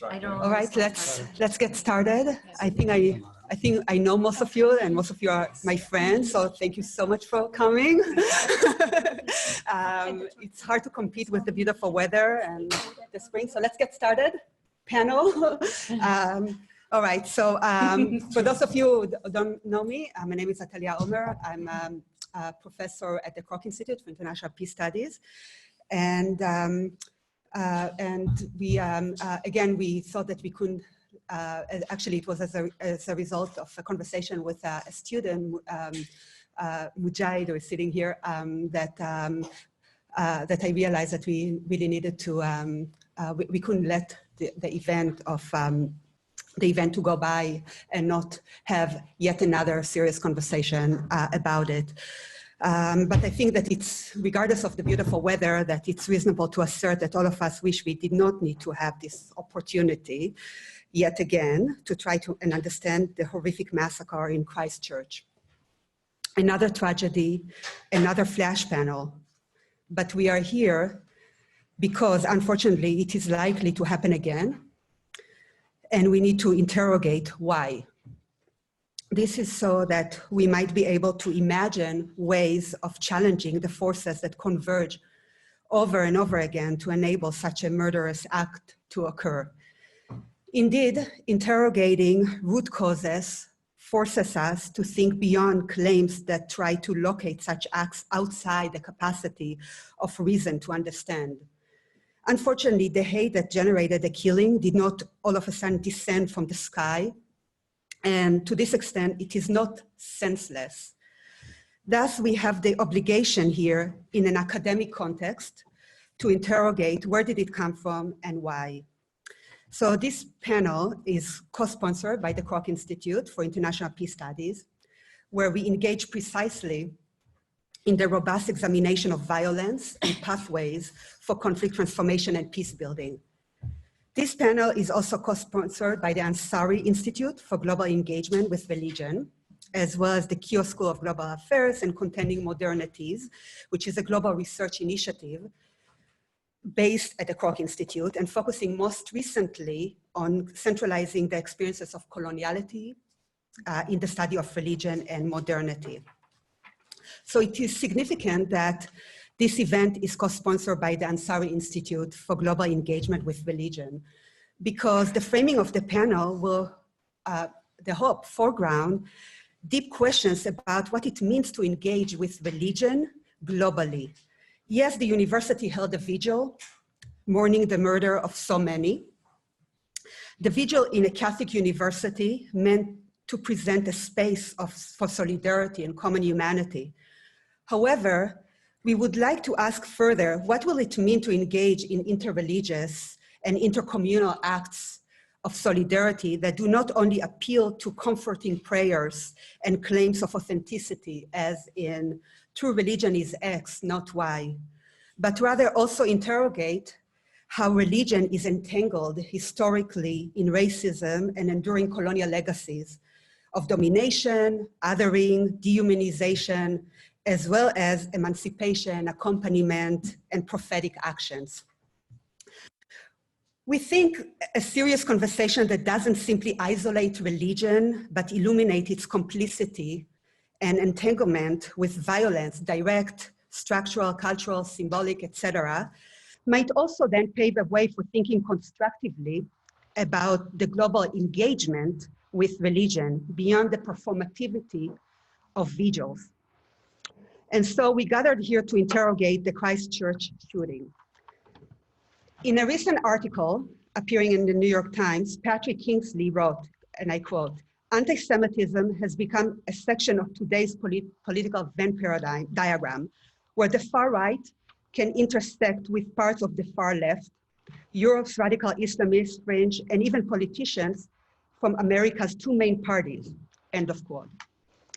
All right, let's get started. I think I know most of you, and most of you are my friends. So thank you so much for coming. It's hard to compete with the beautiful weather and the spring. So let's get started. Panel. All right. So for those of you who don't know me, my name is Atalia Omer. I'm a professor at the Kroc Institute for International Peace Studies, and we again, we thought that we couldn't, actually it was as a result of a conversation with a student, Mujahid, who is sitting here, that I realized that we really needed to, we couldn't let the event to go by and not have yet another serious conversation about it. But I think that it's, regardless of the beautiful weather, that it's reasonable to assert that all of us wish we did not need to have this opportunity yet again to try to and understand the horrific massacre in Christchurch. Another tragedy, another flash panel. But we are here because, unfortunately, it is likely to happen again, and we need to interrogate why. This is so that we might be able to imagine ways of challenging the forces that converge over and over again to enable such a murderous act to occur. Indeed, interrogating root causes forces us to think beyond claims that try to locate such acts outside the capacity of reason to understand. Unfortunately, the hate that generated the killing did not all of a sudden descend from the sky. And to this extent, it is not senseless. Thus, we have the obligation here in an academic context to interrogate where did it come from and why. So this panel is co-sponsored by the Kroc Institute for International Peace Studies, where we engage precisely in the robust examination of violence and pathways for conflict transformation and peace building. This panel is also co-sponsored by the Ansari Institute for Global Engagement with Religion, as well as the Keough School of Global Affairs and Contending Modernities, which is a global research initiative based at the Kroc Institute and focusing most recently on centralizing the experiences of coloniality in the study of religion and modernity. So it is significant that this event is co-sponsored by the Ansari Institute for Global Engagement with Religion, because the framing of the panel will, the hope, foreground deep questions about what it means to engage with religion globally. Yes, the university held a vigil mourning the murder of so many. The vigil in a Catholic university meant to present a space for solidarity and common humanity. However, we would like to ask further, what will it mean to engage in interreligious and intercommunal acts of solidarity that do not only appeal to comforting prayers and claims of authenticity, as in true religion is X, not Y, but rather also interrogate how religion is entangled historically in racism and enduring colonial legacies of domination, othering, dehumanization, as well as emancipation, accompaniment, and prophetic actions. We think a serious conversation that doesn't simply isolate religion, but illuminate its complicity and entanglement with violence, direct, structural, cultural, symbolic, etc., might also then pave a way for thinking constructively about the global engagement with religion beyond the performativity of vigils. And so we gathered here to interrogate the Christchurch shooting. In a recent article appearing in the New York Times, Patrick Kingsley wrote, and I quote, "Anti-Semitism has become a section of today's political Venn paradigm diagram, where the far right can intersect with parts of the far left, Europe's radical Islamist fringe, and even politicians from America's two main parties," end of quote.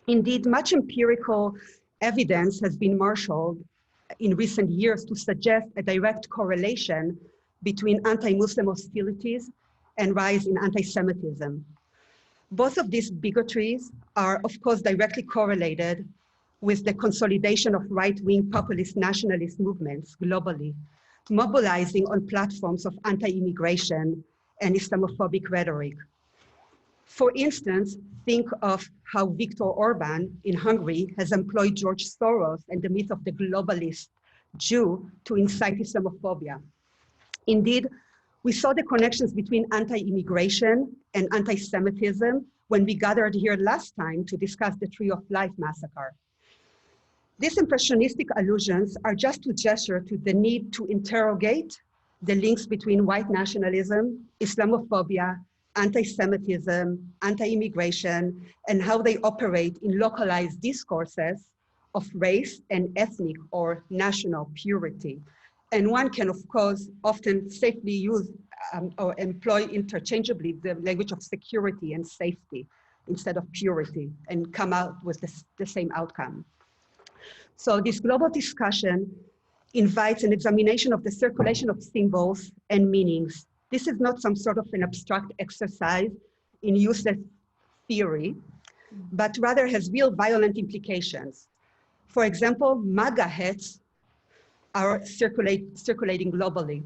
Indeed, much empirical evidence has been marshaled in recent years to suggest a direct correlation between anti-Muslim hostilities and rise in anti-Semitism. Both of these bigotries are, of course, directly correlated with the consolidation of right-wing populist nationalist movements globally, mobilizing on platforms of anti-immigration and Islamophobic rhetoric. For instance, think of how Viktor Orban in Hungary has employed George Soros and the myth of the globalist Jew to incite Islamophobia. Indeed, we saw the connections between anti-immigration and anti-Semitism when we gathered here last time to discuss the Tree of Life massacre. These impressionistic allusions are just to gesture to the need to interrogate the links between white nationalism, Islamophobia, anti-Semitism, anti-immigration, and how they operate in localized discourses of race and ethnic or national purity. And one can, of course, often safely use or employ interchangeably the language of security and safety instead of purity and come out with the same outcome. So this global discussion invites an examination of the circulation of symbols and meanings. This is not some sort of an abstract exercise in useless theory, but rather has real violent implications. For example, MAGA hats are circulating globally.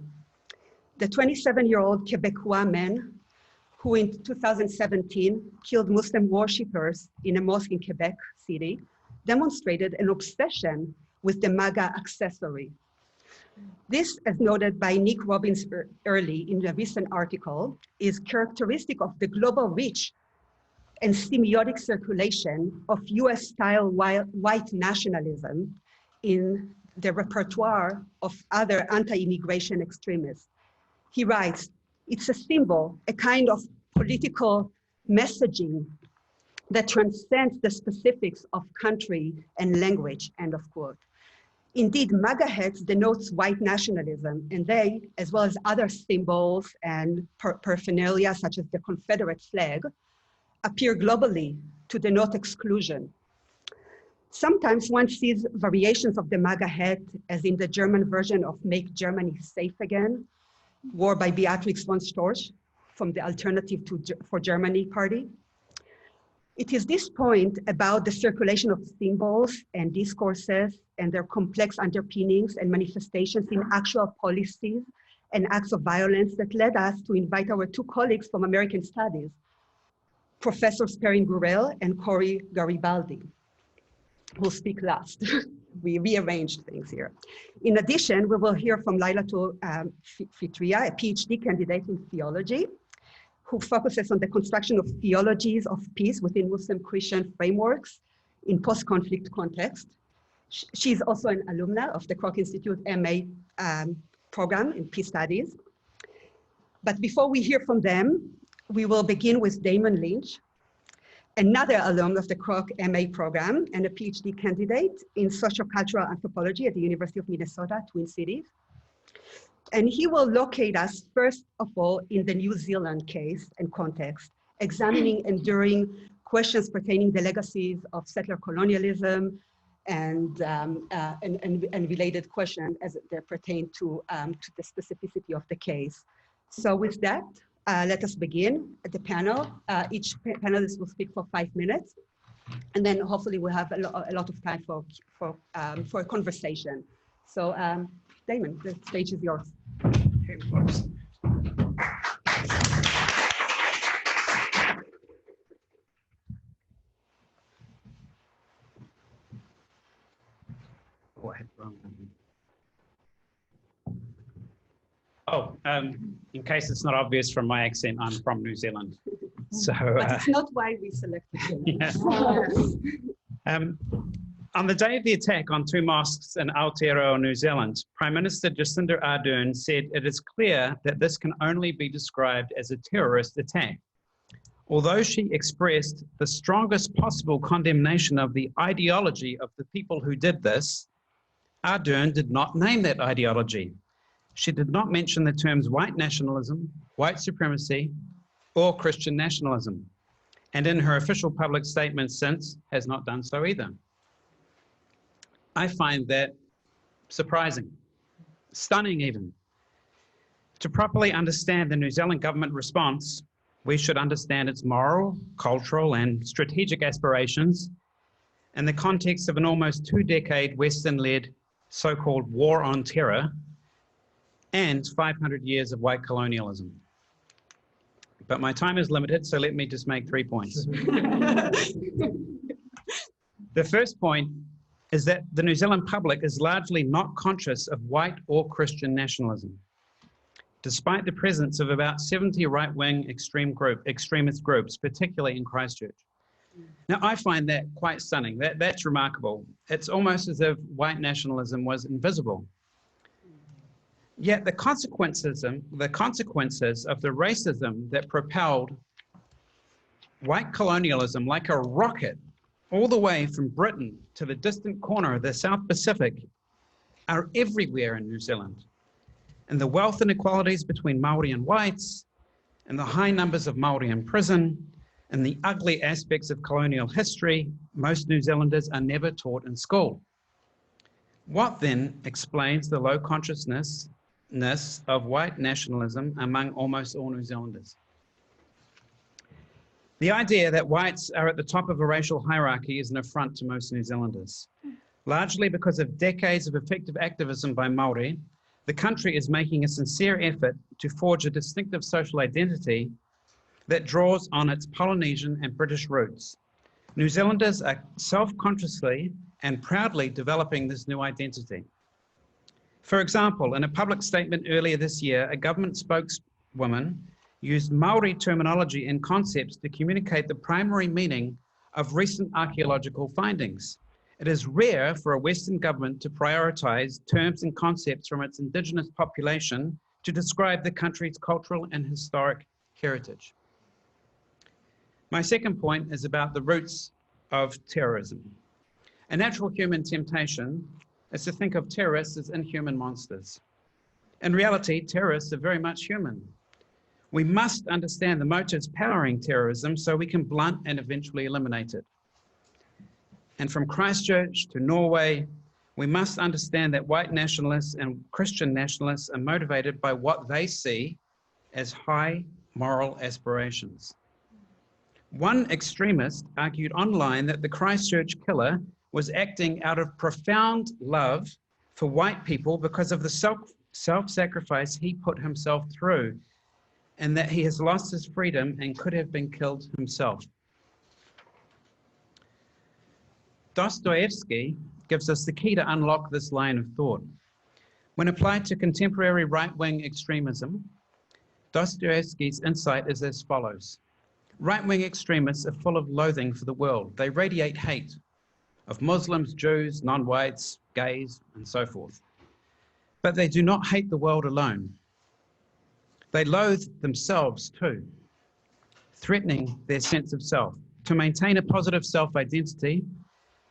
The 27-year-old Quebecois man who in 2017 killed Muslim worshippers in a mosque in Quebec City demonstrated an obsession with the MAGA accessory. This, as noted by Nick Robbins early in a recent article, is characteristic of the global reach and semiotic circulation of US-style white nationalism in the repertoire of other anti-immigration extremists. He writes, it's a symbol, a kind of political messaging that transcends the specifics of country and language, end of quote. Indeed, MAGA hats denotes white nationalism, and they, as well as other symbols and paraphernalia such as the Confederate flag, appear globally to denote exclusion. Sometimes one sees variations of the MAGA hat, as in the German version of Make Germany Safe Again, worn by Beatrix von Storch from the Alternative for Germany party. It is this point about the circulation of symbols and discourses and their complex underpinnings and manifestations in actual policies and acts of violence that led us to invite our two colleagues from American Studies, Professors Perin Gürel and Korey Garibaldi, who will speak last. We rearranged things here. In addition, we will hear from Lailatul Fitriyah, a Ph.D. candidate in theology, who focuses on the construction of theologies of peace within Muslim Christian frameworks in post-conflict context. She's also an alumna of the Kroc Institute MA program in peace studies. But before we hear from them, we will begin with Damon Lynch, another alum of the Kroc MA program and a PhD candidate in sociocultural anthropology at the University of Minnesota, Twin Cities. And he will locate us, first of all, in the New Zealand case and context, examining enduring questions pertaining the legacies of settler colonialism and related questions as they pertain to the specificity of the case. So with that, let us begin at the panel. Each panelist will speak for 5 minutes, and then hopefully we'll have a lot of time for a conversation. So Damon, the stage is yours. Okay, of course. Oh, I had the wrong one. Oh, in case it's not obvious from my accent, I'm from New Zealand. So, but it's not why we selected him. Yeah. On the day of the attack on two mosques in Aotearoa, New Zealand, Prime Minister Jacinda Ardern said it is clear that this can only be described as a terrorist attack. Although she expressed the strongest possible condemnation of the ideology of the people who did this, Ardern did not name that ideology. She did not mention the terms white nationalism, white supremacy, or Christian nationalism, and in her official public statement since has not done so either. I find that surprising, stunning even. To properly understand the New Zealand government response, we should understand its moral, cultural, and strategic aspirations in the context of an almost 2-decade Western-led so-called war on terror and 500 years of white colonialism. but my time is limited, so let me just make 3 points. The first point is that the New Zealand public is largely not conscious of white or Christian nationalism, despite the presence of about 70 right-wing extremist groups, particularly in Christchurch. Now, I find that quite stunning. That's remarkable. It's almost as if white nationalism was invisible. Yet the consequences of the racism that propelled white colonialism like a rocket all the way from Britain to the distant corner of the South Pacific are everywhere in New Zealand. And the wealth inequalities between Māori and whites, and the high numbers of Māori in prison, and the ugly aspects of colonial history most New Zealanders are never taught in school. What then explains the low consciousness of white nationalism among almost all New Zealanders? The idea that whites are at the top of a racial hierarchy is an affront to most New Zealanders. Largely because of decades of effective activism by Māori, the country is making a sincere effort to forge a distinctive social identity that draws on its Polynesian and British roots. New Zealanders are self-consciously and proudly developing this new identity. For example, in a public statement earlier this year, a government spokeswoman used Māori terminology and concepts to communicate the primary meaning of recent archaeological findings. It is rare for a Western government to prioritise terms and concepts from its Indigenous population to describe the country's cultural and historic heritage. My second point is about the roots of terrorism. A natural human temptation is to think of terrorists as inhuman monsters. In reality, terrorists are very much human. We must understand the motives powering terrorism so we can blunt and eventually eliminate it. And from Christchurch to Norway, we must understand that white nationalists and Christian nationalists are motivated by what they see as high moral aspirations. One extremist argued online that the Christchurch killer was acting out of profound love for white people because of the self-sacrifice he put himself through, and that he has lost his freedom and could have been killed himself. Dostoevsky gives us the key to unlock this line of thought. When applied to contemporary right-wing extremism, Dostoevsky's insight is as follows. Right-wing extremists are full of loathing for the world. They radiate hate of Muslims, Jews, non-whites, gays, and so forth. But they do not hate the world alone. They loathe themselves too, threatening their sense of self. To maintain a positive self-identity,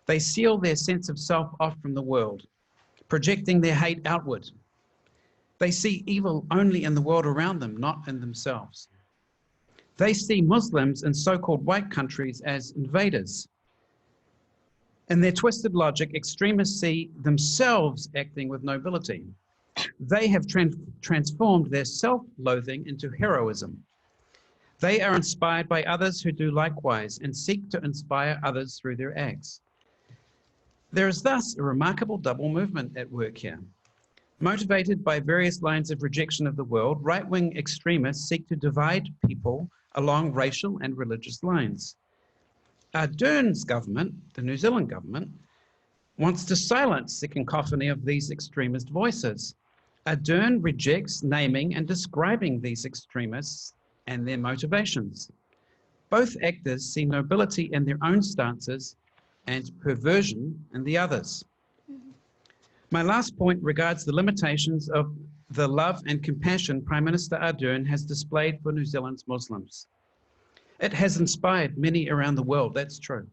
they seal their sense of self off from the world, projecting their hate outward. They see evil only in the world around them, not in themselves. They see Muslims in so-called white countries as invaders. In their twisted logic, extremists see themselves acting with nobility. They have transformed their self-loathing into heroism. They are inspired by others who do likewise and seek to inspire others through their acts. There is thus a remarkable double movement at work here. Motivated by various lines of rejection of the world, right-wing extremists seek to divide people along racial and religious lines. Ardern's government, the New Zealand government, wants to silence the cacophony of these extremist voices. Ardern rejects naming and describing these extremists and their motivations. Both actors see nobility in their own stances and perversion in the others. My last point regards the limitations of the love and compassion Prime Minister Ardern has displayed for New Zealand's Muslims. It has inspired many around the world, that's true.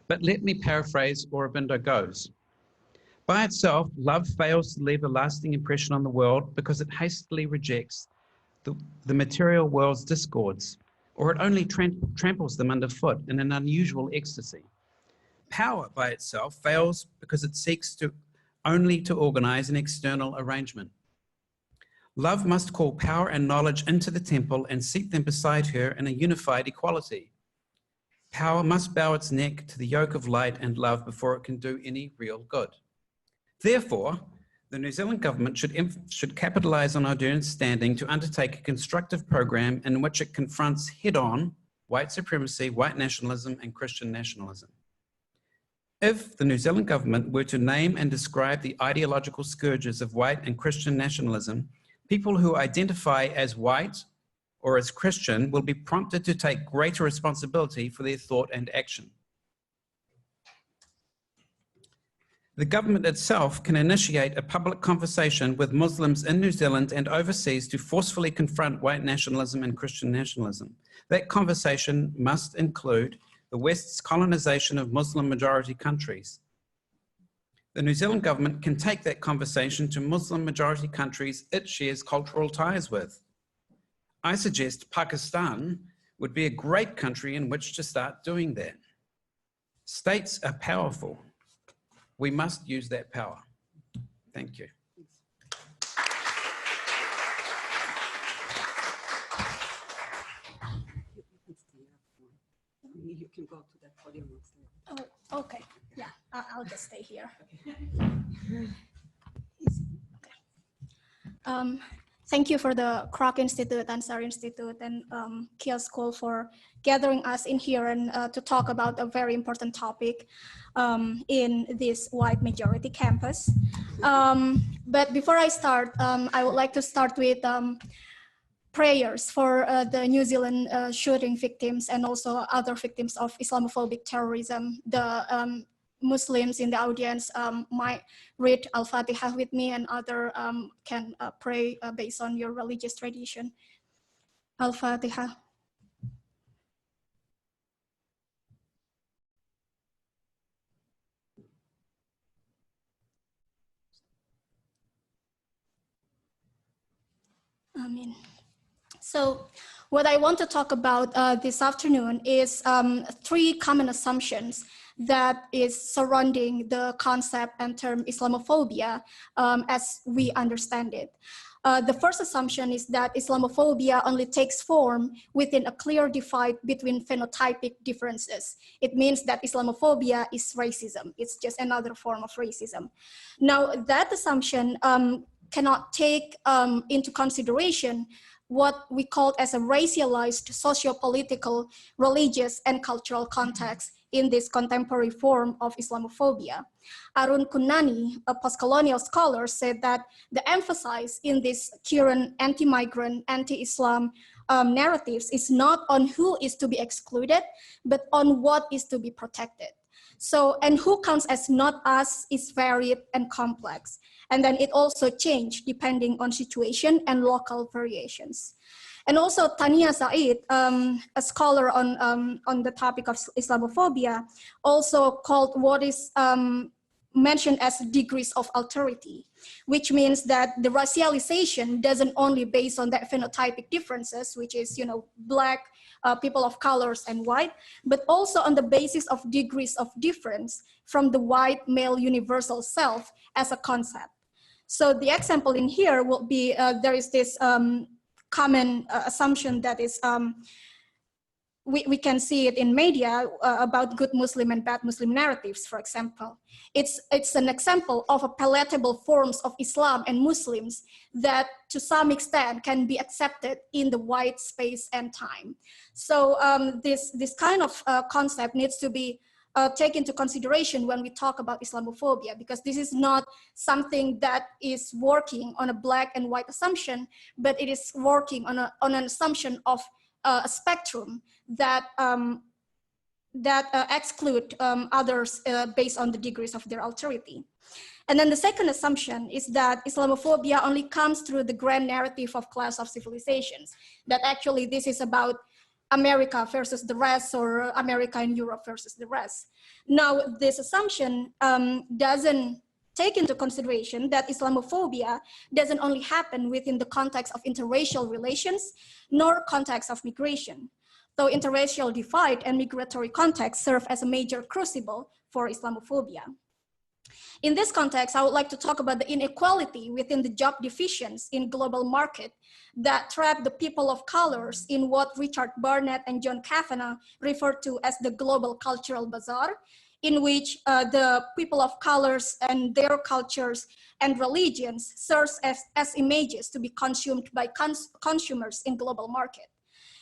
But let me paraphrase Aurobindo Ghose. By itself, love fails to leave a lasting impression on the world because it hastily rejects the material world's discords, or it only tramples them underfoot in an unusual ecstasy. Power by itself fails because it seeks only to organize an external arrangement. Love must call power and knowledge into the temple and seat them beside her in a unified equality. Power must bow its neck to the yoke of light and love before it can do any real good. Therefore, The New Zealand government should capitalise on Ardern's standing to undertake a constructive program in which it confronts head-on white supremacy, white nationalism, and Christian nationalism. If the New Zealand government were to name and describe the ideological scourges of white and Christian nationalism, people who identify as white or as Christian will be prompted to take greater responsibility for their thought and action. The government itself can initiate a public conversation with Muslims in New Zealand and overseas to forcefully confront white nationalism and Christian nationalism. That conversation must include the West's colonization of Muslim-majority countries. The New Zealand government can take that conversation to Muslim-majority countries it shares cultural ties with. I suggest Pakistan would be a great country in which to start doing that. States are powerful. We must use that power. Thank you. You can go to that podium. Oh, okay. Yeah, I'll just stay here. Okay. Thank you for the Kroc Institute and SAR Institute and Kia School for gathering us in here and to talk about a very important topic in this white majority campus. But before I start, I would like to start with prayers for the New Zealand shooting victims and also other victims of Islamophobic terrorism. The Muslims in the audience might read Al-Fatiha with me, and other can pray based on your religious tradition. Al-Fatiha. Amen. So what I want to talk about this afternoon is 3 common assumptions that is surrounding the concept and term Islamophobia as we understand it. The first assumption is that Islamophobia only takes form within a clear divide between phenotypic differences. It means that Islamophobia is racism. It's just another form of racism. Now, that assumption cannot take into consideration what we call as a racialized socio-political, religious, and cultural context in this contemporary form of Islamophobia. Arun Kunani, a post-colonial scholar, said that the emphasis in this current anti-migrant, anti-Islam narratives is not on who is to be excluded, but on what is to be protected. So, and who counts as not us is varied and complex. And then it also changed depending on situation and local variations. And also Tania Said, a scholar on the topic of Islamophobia, also called what is mentioned as degrees of alterity, which means that the racialization doesn't only based on that phenotypic differences, which is, black, people of colors and white, but also on the basis of degrees of difference from the white male universal self as a concept. So the example in here will be, there is this common assumption that is, we can see it in media about good Muslim and bad Muslim narratives, for example. It's an example of a palatable forms of Islam and Muslims that to some extent can be accepted in the white space and time. So this kind of concept needs to be take into consideration when we talk about Islamophobia, because this is not something that is working on a black and white assumption, but it is working on an assumption of a spectrum that exclude others based on the degrees of their alterity. And then the second assumption is that Islamophobia only comes through the grand narrative of clash of civilizations, that actually this is about America versus the rest, or America and Europe versus the rest. Now, this assumption doesn't take into consideration that Islamophobia doesn't only happen within the context of interracial relations, nor context of migration. Though interracial divide and migratory context serve as a major crucible for Islamophobia. In this context, I would like to talk about the inequality within the job divisions in global market that trap the people of colors in what Richard Barnett and John Kavanagh refer to as the global cultural bazaar, in which the people of colors and their cultures and religions serve as images to be consumed by consumers in global market.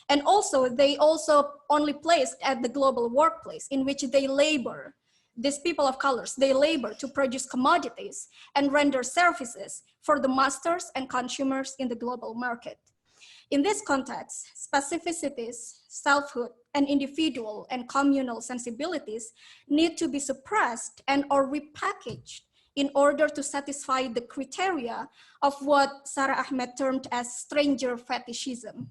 And also, they also only placed at the global workplace in which they labor. These people of colors, they labor to produce commodities and render services for the masters and consumers in the global market. In this context, specificities, selfhood, and individual and communal sensibilities need to be suppressed and or repackaged in order to satisfy the criteria of what Sarah Ahmed termed as stranger fetishism,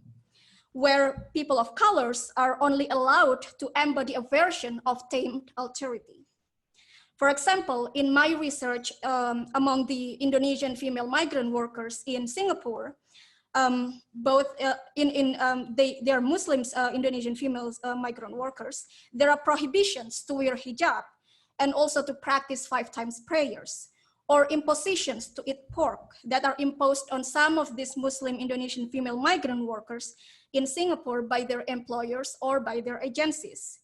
where people of colors are only allowed to embody a version of tamed alterity. For example, in my research among the Indonesian female migrant workers in Singapore, they are Muslims, Indonesian female migrant workers, there are prohibitions to wear hijab and also to practice 5 times prayers, or impositions to eat pork that are imposed on some of these Muslim Indonesian female migrant workers in Singapore by their employers or by their agencies.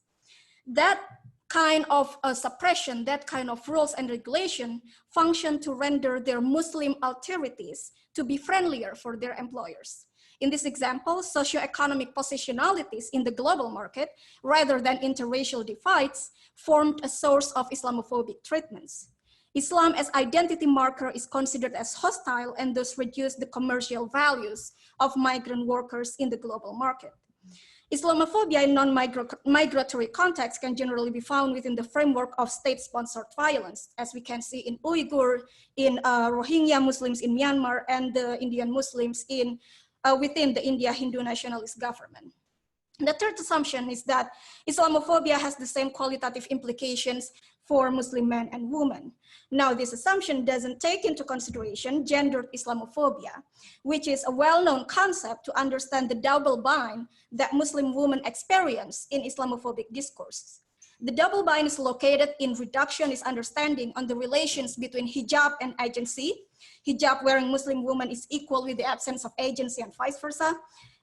That kind of suppression, that kind of rules and regulation function to render their Muslim alterities to be friendlier for their employers. In this example, socioeconomic positionalities in the global market, rather than interracial divides, formed a source of Islamophobic treatments. Islam as identity marker is considered as hostile and thus reduce the commercial values of migrant workers in the global market. Islamophobia in non-migratory contexts can generally be found within the framework of state-sponsored violence, as we can see in Uyghur, in Rohingya Muslims in Myanmar, and the Indian Muslims within the India Hindu nationalist government. The third assumption is that Islamophobia has the same qualitative implications for Muslim men and women. Now, this assumption doesn't take into consideration gendered Islamophobia, which is a well-known concept to understand the double bind that Muslim women experience in Islamophobic discourse. The double bind is located in reductionist understanding on the relations between hijab and agency. Hijab wearing Muslim woman is equal with the absence of agency and vice versa.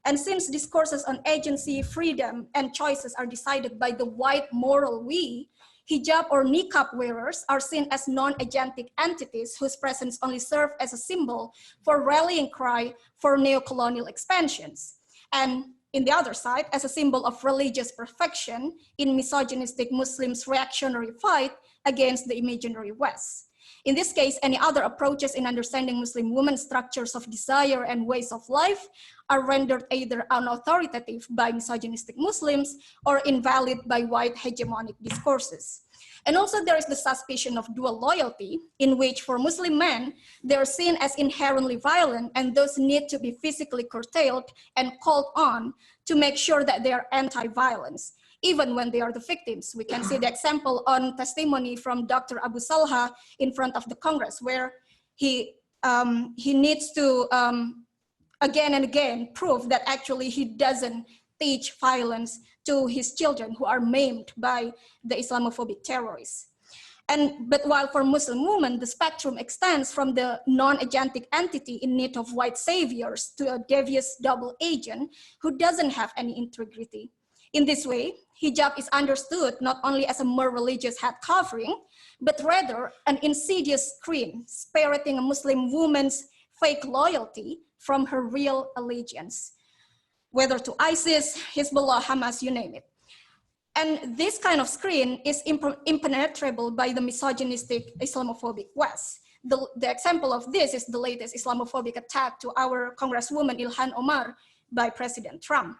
And since discourses on agency, freedom, and choices are decided by the white moral we, hijab or niqab wearers are seen as non-agentic entities whose presence only serve as a symbol for rallying cry for neocolonial expansions. And in the other side, as a symbol of religious perfection in misogynistic Muslims' reactionary fight against the imaginary West. In this case, any other approaches in understanding Muslim women's structures of desire and ways of life are rendered either unauthoritative by misogynistic Muslims or invalid by white hegemonic discourses. And also there is the suspicion of dual loyalty, in which for Muslim men, they are seen as inherently violent and thus need to be physically curtailed and called on to make sure that they are anti-violence, even when they are the victims. We can see the example on testimony from Dr. Abu Salha in front of the Congress, where he needs to again and again prove that actually he doesn't teach violence to his children who are maimed by the Islamophobic terrorists. But while for Muslim women, the spectrum extends from the non-agentic entity in need of white saviors to a devious double agent who doesn't have any integrity. In this way, hijab is understood not only as a more religious head covering, but rather an insidious screen spiriting a Muslim woman's fake loyalty from her real allegiance, whether to ISIS, Hezbollah, Hamas, you name it. And this kind of screen is impenetrable by the misogynistic Islamophobic West. The example of this is the latest Islamophobic attack to our Congresswoman Ilhan Omar by President Trump.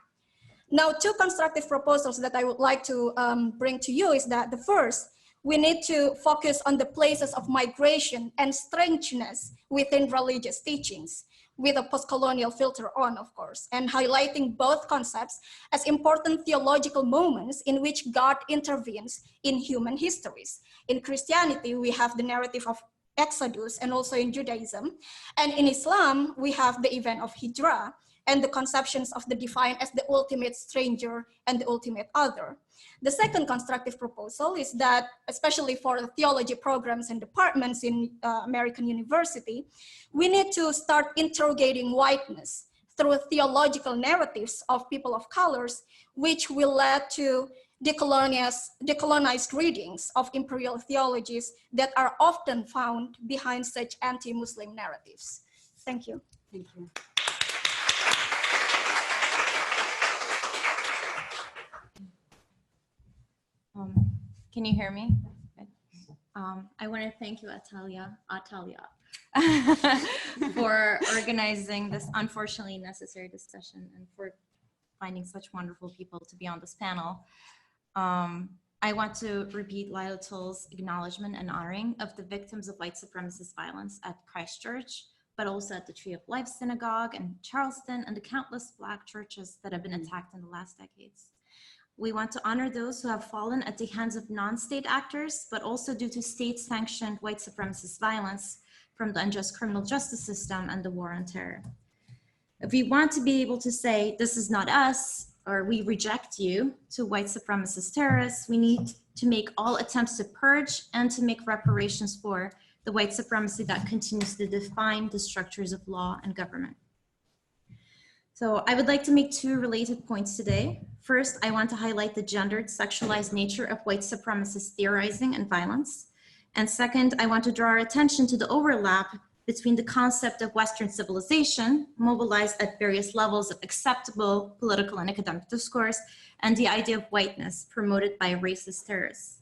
Now, 2 constructive proposals that I would like to bring to you is that the first, we need to focus on the places of migration and strangeness within religious teachings, with a post-colonial filter on, of course, and highlighting both concepts as important theological moments in which God intervenes in human histories. In Christianity, we have the narrative of Exodus, and also in Judaism. And in Islam, we have the event of Hijrah, and the conceptions of the divine as the ultimate stranger and the ultimate other. The second constructive proposal is that, especially for the theology programs and departments in American University, we need to start interrogating whiteness through theological narratives of people of colors, which will lead to decolonized readings of imperial theologies that are often found behind such anti-Muslim narratives. Thank you. Thank you. Can you hear me? I want to thank you, Atalia, for organizing this unfortunately necessary discussion and for finding such wonderful people to be on this panel. I want to repeat Lailatul's acknowledgement and honoring of the victims of white supremacist violence at Christchurch, but also at the Tree of Life Synagogue and Charleston and the countless Black churches that have been attacked in the last decades. We want to honor those who have fallen at the hands of non-state actors, but also due to state-sanctioned white supremacist violence from the unjust criminal justice system and the war on terror. If we want to be able to say, this is not us, or we reject you to white supremacist terrorists, we need to make all attempts to purge and to make reparations for the white supremacy that continues to define the structures of law and government. So I would like to make two related points today. First, I want to highlight the gendered, sexualized nature of white supremacist theorizing and violence. And second, I want to draw our attention to the overlap between the concept of Western civilization, mobilized at various levels of acceptable political and academic discourse, and the idea of whiteness promoted by racist terrorists.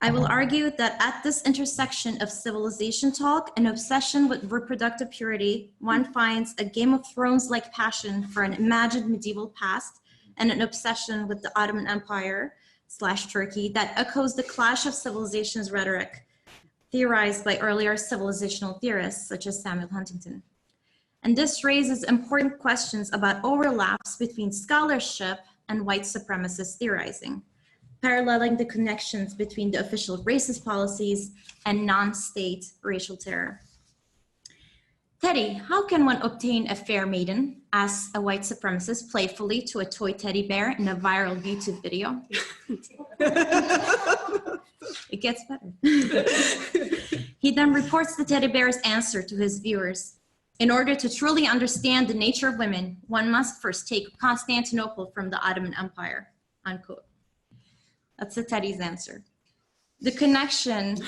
I will argue that at this intersection of civilization talk and obsession with reproductive purity, one finds a Game of Thrones-like passion for an imagined medieval past and an obsession with the Ottoman Empire / Turkey that echoes the clash of civilizations rhetoric theorized by earlier civilizational theorists such as Samuel Huntington. And this raises important questions about overlaps between scholarship and white supremacist theorizing, paralleling the connections between the official racist policies and non-state racial terror. Teddy, how can one obtain a fair maiden? Asks a white supremacist playfully to a toy teddy bear in a viral YouTube video. It gets better. He then reports the teddy bear's answer to his viewers. In order to truly understand the nature of women, one must first take Constantinople from the Ottoman Empire, unquote. That's the Teddy's answer. The connection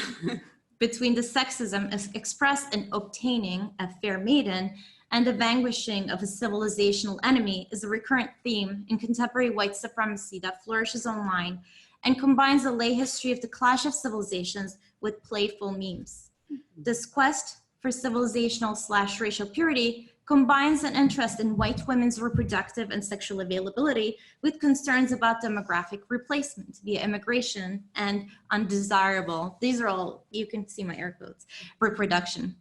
between the sexism expressed in obtaining a fair maiden and the vanquishing of a civilizational enemy is a recurrent theme in contemporary white supremacy that flourishes online and combines the lay history of the clash of civilizations with playful memes. This quest for civilizational / racial purity combines an interest in white women's reproductive and sexual availability with concerns about demographic replacement via immigration and undesirable, these are all, you can see my air quotes, reproduction.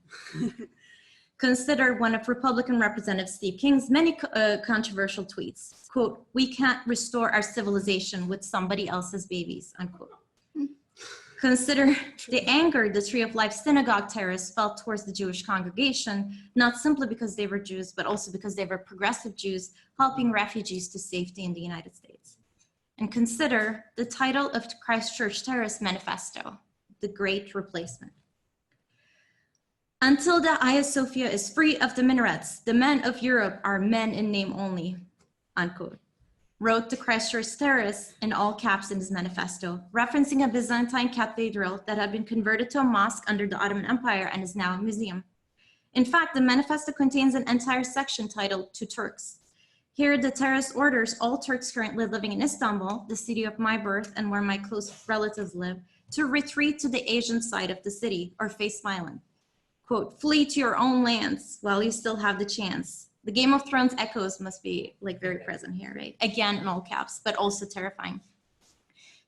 Consider one of Republican Representative Steve King's many controversial tweets, quote, "We can't restore our civilization with somebody else's babies," unquote. Consider the anger the Tree of Life Synagogue terrorists felt towards the Jewish congregation, not simply because they were Jews, but also because they were progressive Jews helping refugees to safety in the United States. And consider the title of the Christchurch terrorist manifesto, The Great Replacement. "Until the Hagia Sophia is free of the minarets, the men of Europe are men in name only," unquote, wrote the Christchurch terrorists in all caps in his manifesto, referencing a Byzantine cathedral that had been converted to a mosque under the Ottoman Empire and is now a museum. In fact, the manifesto contains an entire section titled "To Turks." Here, the terrorist orders all Turks currently living in Istanbul, the city of my birth and where my close relatives live, to retreat to the Asian side of the city or face violence. Quote, "Flee to your own lands while you still have the chance." The Game of Thrones echoes must be like very present here, right? Again, in all caps, but also terrifying.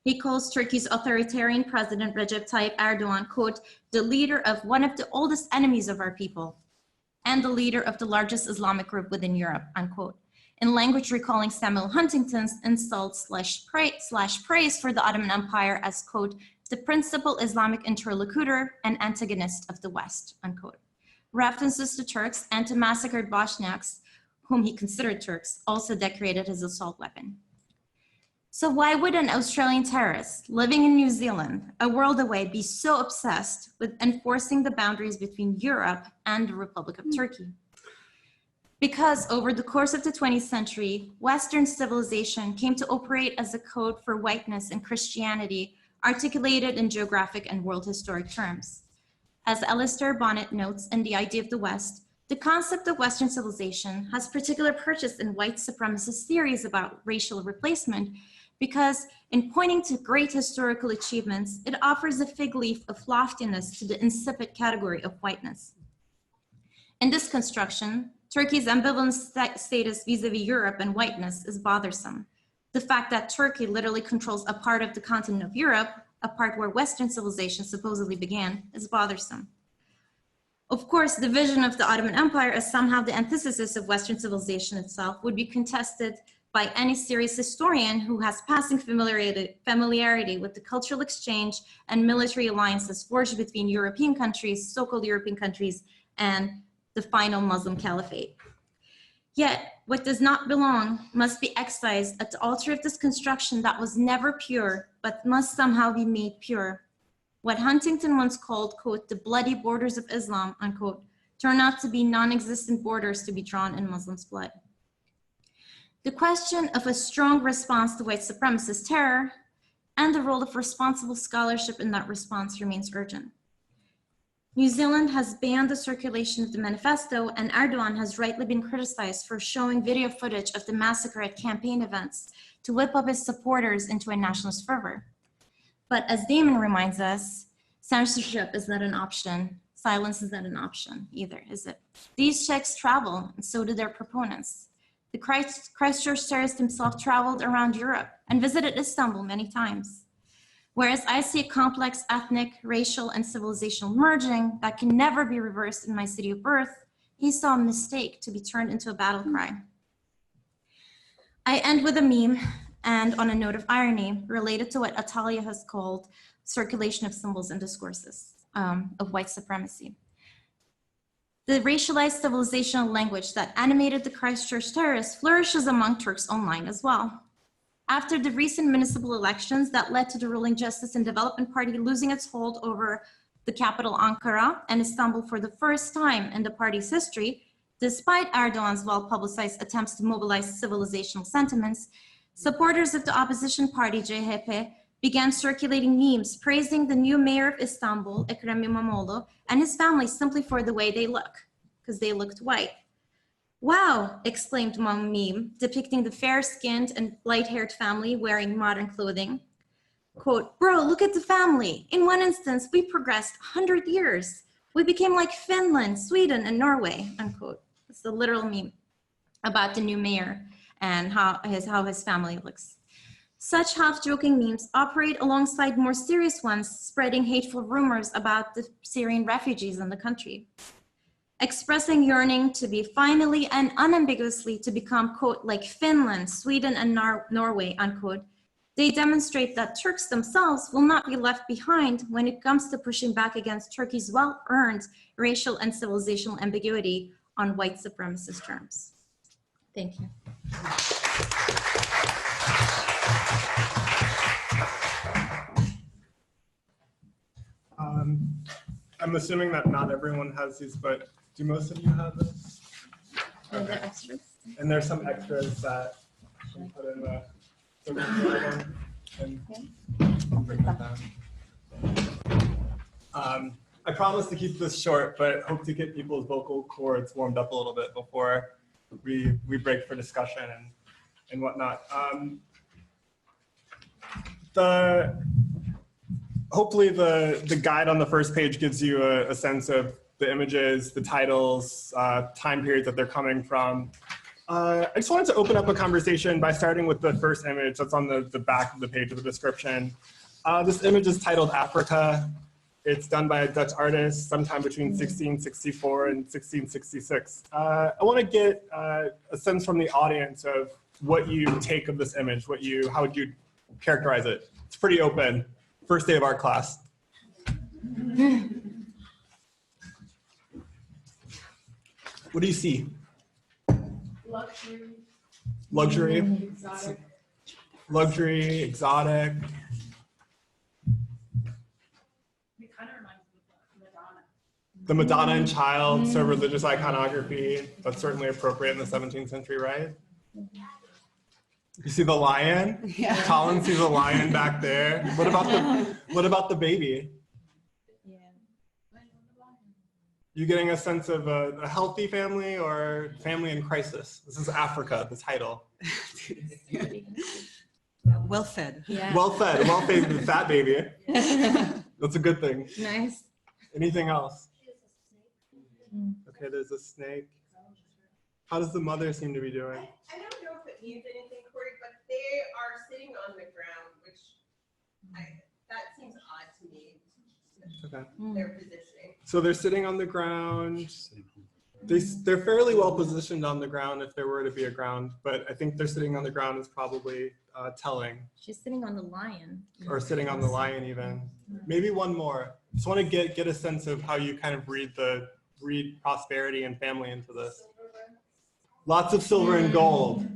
He calls Turkey's authoritarian president, Recep Tayyip Erdogan, quote, "the leader of one of the oldest enemies of our people and the leader of the largest Islamic group within Europe," unquote. In language recalling Samuel Huntington's insults / praise for the Ottoman Empire as, quote, "the principal Islamic interlocutor and antagonist of the West," unquote. References to Turks and to massacred Bosniaks, whom he considered Turks, also decorated his assault weapon. So why would an Australian terrorist living in New Zealand, a world away, be so obsessed with enforcing the boundaries between Europe and the Republic of Turkey? because over the course of the 20th century, Western civilization came to operate as a code for whiteness and Christianity, articulated in geographic and world historic terms. As Alistair Bonnet notes in The Idea of the West, the concept of Western civilization has particular purchase in white supremacist theories about racial replacement because in pointing to great historical achievements, it offers a fig leaf of loftiness to the insipid category of whiteness. In this construction, Turkey's ambivalent status vis-a-vis Europe and whiteness is bothersome. The fact that Turkey literally controls a part of the continent of Europe, a part where Western civilization supposedly began, is bothersome. Of course, the vision of the Ottoman Empire as somehow the antithesis of Western civilization itself would be contested by any serious historian who has passing familiarity with the cultural exchange and military alliances forged between European countries, so-called European countries, and the final Muslim caliphate. Yet, what does not belong must be excised at the altar of this construction that was never pure, but must somehow be made pure. What Huntington once called, quote, the bloody borders of Islam, unquote, turn out to be non-existent borders to be drawn in Muslims' blood. The question of a strong response to white supremacist terror and the role of responsible scholarship in that response remains urgent. New Zealand has banned the circulation of the manifesto, and Erdogan has rightly been criticized for showing video footage of the massacre at campaign events to whip up his supporters into a nationalist fervor. But as Damon reminds us, censorship is not an option. Silence is not an option either, is it? These checks travel, and so do their proponents. The Christchurch terrorist himself traveled around Europe and visited Istanbul many times. Whereas I see a complex ethnic, racial, and civilizational merging that can never be reversed in my city of birth, he saw a mistake to be turned into a battle cry. I end with a meme and on a note of irony related to what Atalia has called circulation of symbols and discourses of white supremacy. The racialized civilizational language that animated the Christchurch terrorists flourishes among Turks online as well. After the recent municipal elections that led to the ruling Justice and Development Party losing its hold over the capital Ankara and Istanbul for the first time in the party's history, despite Erdogan's well-publicized attempts to mobilize civilizational sentiments, supporters of the opposition party CHP began circulating memes praising the new mayor of Istanbul, Ekrem İmamoğlu, and his family simply for the way they look, because they looked white. Wow, exclaimed one meme, depicting the fair-skinned and light-haired family wearing modern clothing. Quote, bro, look at the family. In one instance, we progressed 100 years. We became like Finland, Sweden, and Norway, unquote. It's the literal meme about the new mayor and how his family looks. Such half-joking memes operate alongside more serious ones, spreading hateful rumors about the Syrian refugees in the country. Expressing yearning to be finally and unambiguously to become, quote, like Finland, Sweden, and Norway, unquote, they demonstrate that Turks themselves will not be left behind when it comes to pushing back against Turkey's well-earned racial and civilizational ambiguity on white supremacist terms. Thank you. I'm assuming that not everyone has these, but do most of you have this? Are there extras? And there's some extras that we put in the one, and I'll bring that down. I promise to keep this short, but hope to get people's vocal cords warmed up a little bit before we break for discussion and whatnot. Hopefully the guide on the first page gives you a sense of the images, the titles, time periods that they're coming from. I just wanted to open up a conversation by starting with the first image that's on the back of the page of the description. This image is titled Africa. It's done by a Dutch artist sometime between 1664 and 1666. I want to get a sense from the audience of what you take of this image, how would you characterize it? It's pretty open. First day of art class. What do you see? Luxury. Luxury. Exotic. Luxury, exotic. It kind of reminds me of Madonna. The Madonna and Child, so religious iconography, that's certainly appropriate in the 17th century, right? You see the lion? Yeah. Colin sees a lion back there. What about the baby? Yeah. You getting a sense of a healthy family or family in crisis? This is Africa, the title. Well fed. Yeah. Well fed, fat baby. That's a good thing. Nice. Anything else? Okay, there's a snake. How does the mother seem to be doing? I don't know if it means anything, Korey, but they are sitting on the ground, which that seems odd to me. Okay. Their positioning. So they're sitting on the ground. They're fairly well positioned on the ground if there were to be a ground, but I think they're sitting on the ground is probably telling. She's sitting on the lion. Or sitting on the lion even. Maybe one more. Just want to get a sense of how you kind of read prosperity and family into this. Lots of silver and gold.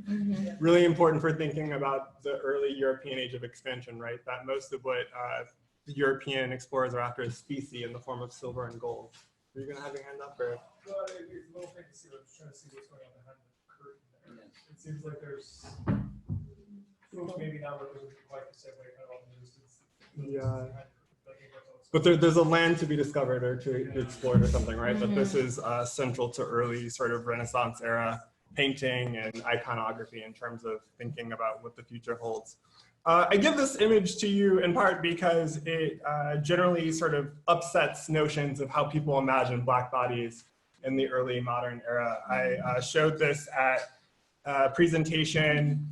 Really important for thinking about the early European age of expansion, right? That most of what the European explorers are after is specie in the form of silver and gold. Are you going to have your hand up? Or? Well, it's a little thing to see. I'm trying to see what's going on behind the curtain there. It seems like there's maybe not represented quite the same way. Kind of Yeah. But there's a land to be discovered or to be explored or something, right? But this is central to early sort of Renaissance era painting and iconography in terms of thinking about what the future holds. I give this image to you in part because it generally sort of upsets notions of how people imagine Black bodies in the early modern era. I showed this at a presentation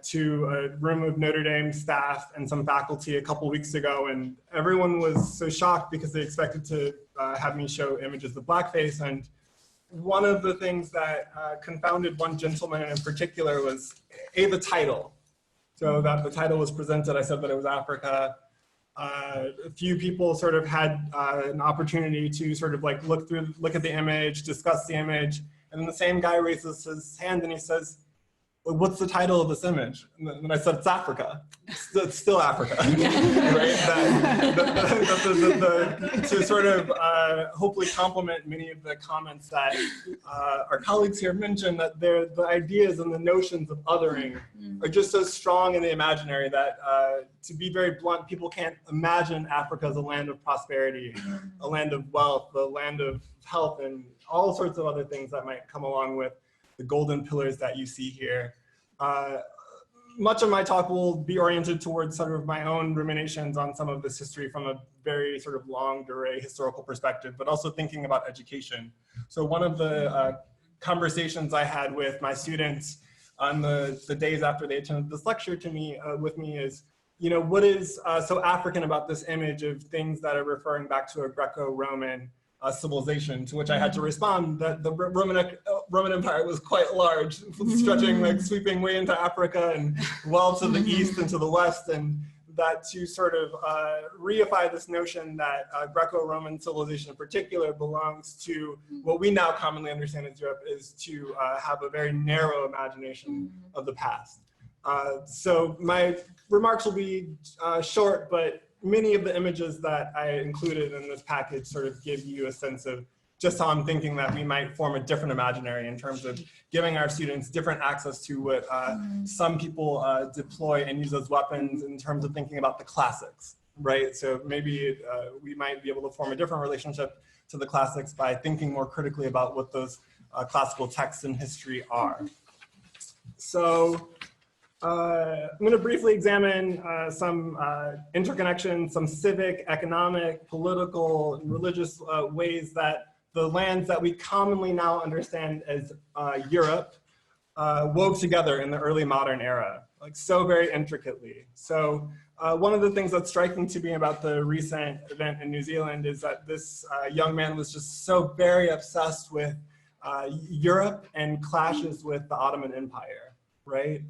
to a room of Notre Dame staff and some faculty a couple weeks ago, and everyone was so shocked because they expected to have me show images of blackface. And one of the things that confounded one gentleman in particular was the title. So that the title was presented, I said that it was Africa. A few people sort of had an opportunity to sort of like look at the image, discuss the image, and then the same guy raises his hand and he says, well, what's the title of this image? And then I said, it's Africa. It's still Africa, right? To sort of hopefully complement many of the comments that our colleagues here mentioned, that the ideas and the notions of othering are just so strong in the imaginary that, to be very blunt, people can't imagine Africa as a land of prosperity, a land of wealth, a land of health, and all sorts of other things that might come along with the golden pillars that you see here. Much of my talk will be oriented towards sort of my own ruminations on some of this history from a very sort of longue durée historical perspective, but also thinking about education. So one of the conversations I had with my students on the days after they attended this lecture with me is, you know, what is so African about this image of things that are referring back to a Greco-Roman civilization, to which I had to respond that the Roman Empire was quite large, stretching, like sweeping way into Africa and well to the east and to the west, and that to sort of reify this notion that Greco-Roman civilization in particular belongs to what we now commonly understand as Europe is to have a very narrow imagination of the past. So my remarks will be short, but many of the images that I included in this package sort of give you a sense of just how I'm thinking that we might form a different imaginary in terms of giving our students different access to what some people deploy and use as weapons in terms of thinking about the classics, right? So maybe we might be able to form a different relationship to the classics by thinking more critically about what those classical texts in history are. So I'm going to briefly examine some interconnections, some civic, economic, political, and religious ways that the lands that we commonly now understand as Europe wove together in the early modern era, like so very intricately. So one of the things that's striking to me about the recent event in New Zealand is that this young man was just so very obsessed with Europe and clashes with the Ottoman Empire. Right?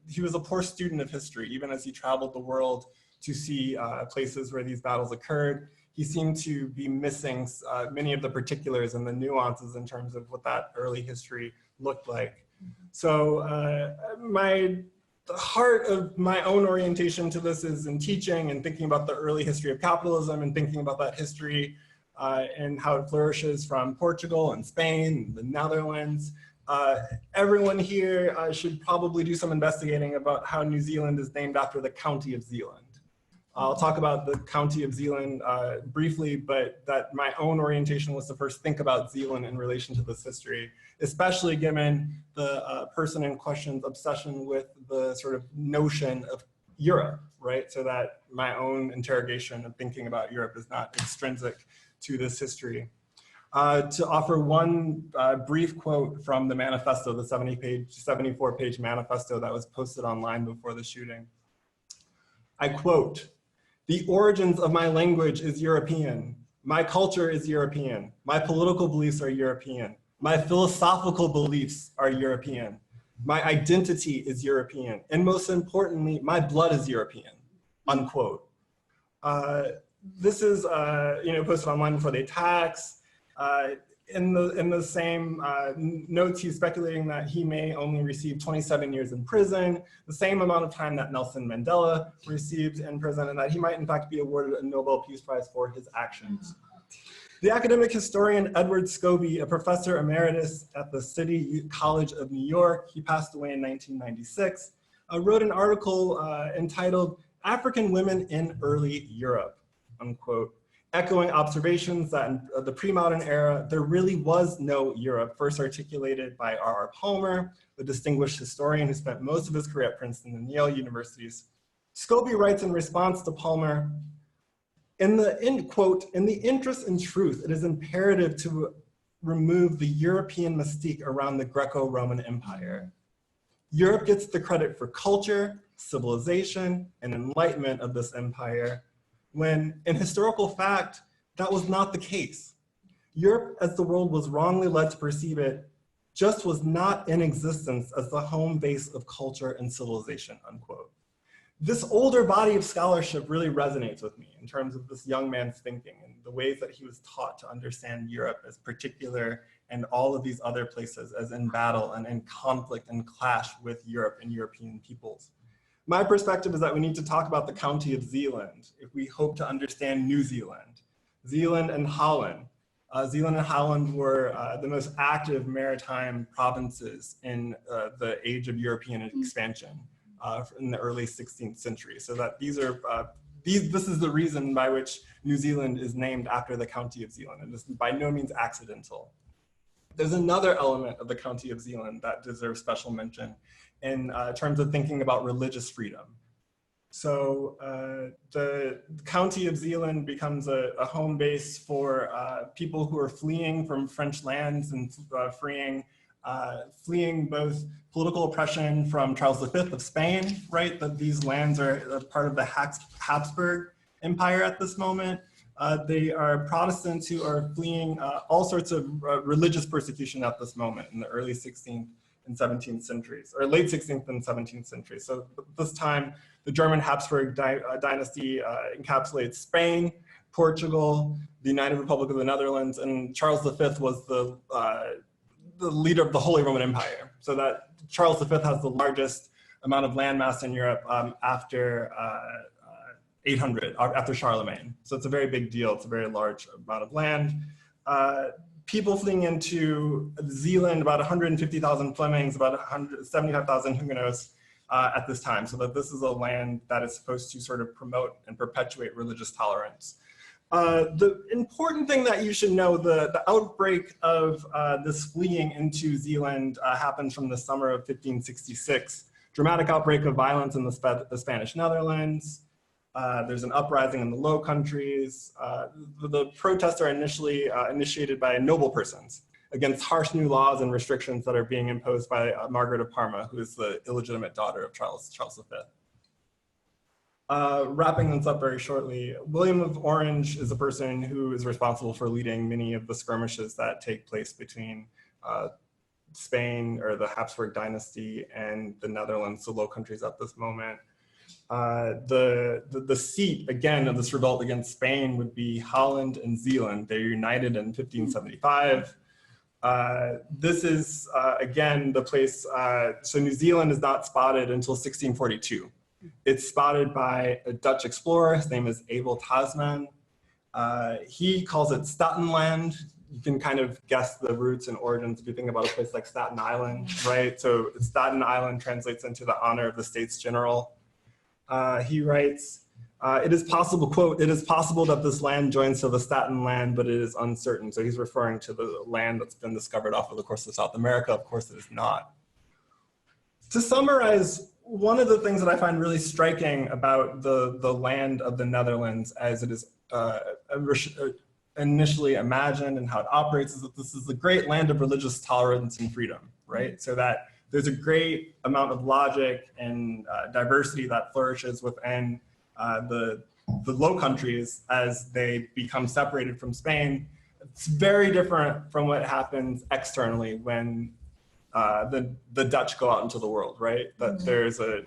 He was a poor student of history, even as he traveled the world to see places where these battles occurred. He seemed to be missing many of the particulars and the nuances in terms of what that early history looked like. So the heart of my own orientation to this is in teaching and thinking about the early history of capitalism and thinking about that history and how it flourishes from Portugal and Spain, the Netherlands. Everyone here should probably do some investigating about how New Zealand is named after the County of Zealand. I'll talk about the County of Zealand briefly, but that my own orientation was to first think about Zealand in relation to this history, especially given the person in question's obsession with the sort of notion of Europe, right? So that my own interrogation of thinking about Europe is not extrinsic to this history. To offer one brief quote from the manifesto, the 74-page manifesto that was posted online before the shooting. I quote, "The origins of my language is European. My culture is European. My political beliefs are European. My philosophical beliefs are European. My identity is European. And most importantly, my blood is European," unquote. This is posted online before the attacks. In the same notes, he's speculating that he may only receive 27 years in prison, the same amount of time that Nelson Mandela received in prison, and that he might in fact be awarded a Nobel Peace Prize for his actions. The academic historian Edward Scobie, a professor emeritus at the City College of New York, he passed away in 1996, wrote an article entitled "African Women in Early Europe," unquote, echoing observations that in the pre-modern era, there really was no Europe, first articulated by R.R. Palmer, the distinguished historian who spent most of his career at Princeton and Yale universities. Scobie writes in response to Palmer, quote, "In the interest in truth, it is imperative to remove the European mystique around the Greco-Roman Empire. Europe gets the credit for culture, civilization, and enlightenment of this empire, when in historical fact, that was not the case. Europe, as the world was wrongly led to perceive it, just was not in existence as the home base of culture and civilization," unquote. This older body of scholarship really resonates with me in terms of this young man's thinking and the ways that he was taught to understand Europe as particular and all of these other places as in battle and in conflict and clash with Europe and European peoples. My perspective is that we need to talk about the County of Zealand if we hope to understand New Zealand. Zealand and Holland. Zealand and Holland were the most active maritime provinces in the age of European expansion in the early 16th century. So that this is the reason by which New Zealand is named after the County of Zealand, and this is by no means accidental. There's another element of the County of Zealand that deserves special mention in terms of thinking about religious freedom. So the County of Zealand becomes a home base for people who are fleeing from French lands and fleeing both political oppression from Charles V of Spain, right? That these lands are part of the Habsburg Empire at this moment. They are Protestants who are fleeing all sorts of religious persecution at this moment in the early 16th and 17th centuries, or late 16th and 17th centuries. So this time, the German Habsburg dynasty encapsulates Spain, Portugal, the United Republic of the Netherlands, and Charles V was the leader of the Holy Roman Empire. So that Charles V has the largest amount of landmass in Europe after 800, after Charlemagne. So it's a very big deal. It's a very large amount of land. People fleeing into Zealand, about 150,000 Flemings, about 175,000 Huguenots at this time. So that this is a land that is supposed to sort of promote and perpetuate religious tolerance. The important thing that you should know, the outbreak of this fleeing into Zealand happens from the summer of 1566. Dramatic outbreak of violence in the Spanish Netherlands. There's an uprising in the Low Countries. The protests are initially initiated by noble persons against harsh new laws and restrictions that are being imposed by Margaret of Parma, who is the illegitimate daughter of Charles V. Wrapping this up very shortly, William of Orange is a person who is responsible for leading many of the skirmishes that take place between Spain, or the Habsburg dynasty, and the Netherlands, the Low Countries at this moment. The seat, again, of this revolt against Spain would be Holland and Zealand. They're united in 1575. This is, again, the place, so New Zealand is not spotted until 1642. It's spotted by a Dutch explorer. His name is Abel Tasman. He calls it Statenland. You can kind of guess the roots and origins if you think about a place like Staten Island, right? So Staten Island translates into the honor of the States General. He writes, it is possible, quote, it is possible that this land joins to the Staten land, but it is uncertain. So he's referring to the land that's been discovered off of the coast of South America. Of course, it is not. To summarize, one of the things that I find really striking about the land of the Netherlands as it is initially imagined and how it operates is that this is a great land of religious tolerance and freedom, right? So that there's a great amount of logic and diversity that flourishes within the Low Countries as they become separated from Spain. It's very different from what happens externally when the Dutch go out into the world, right? That there's an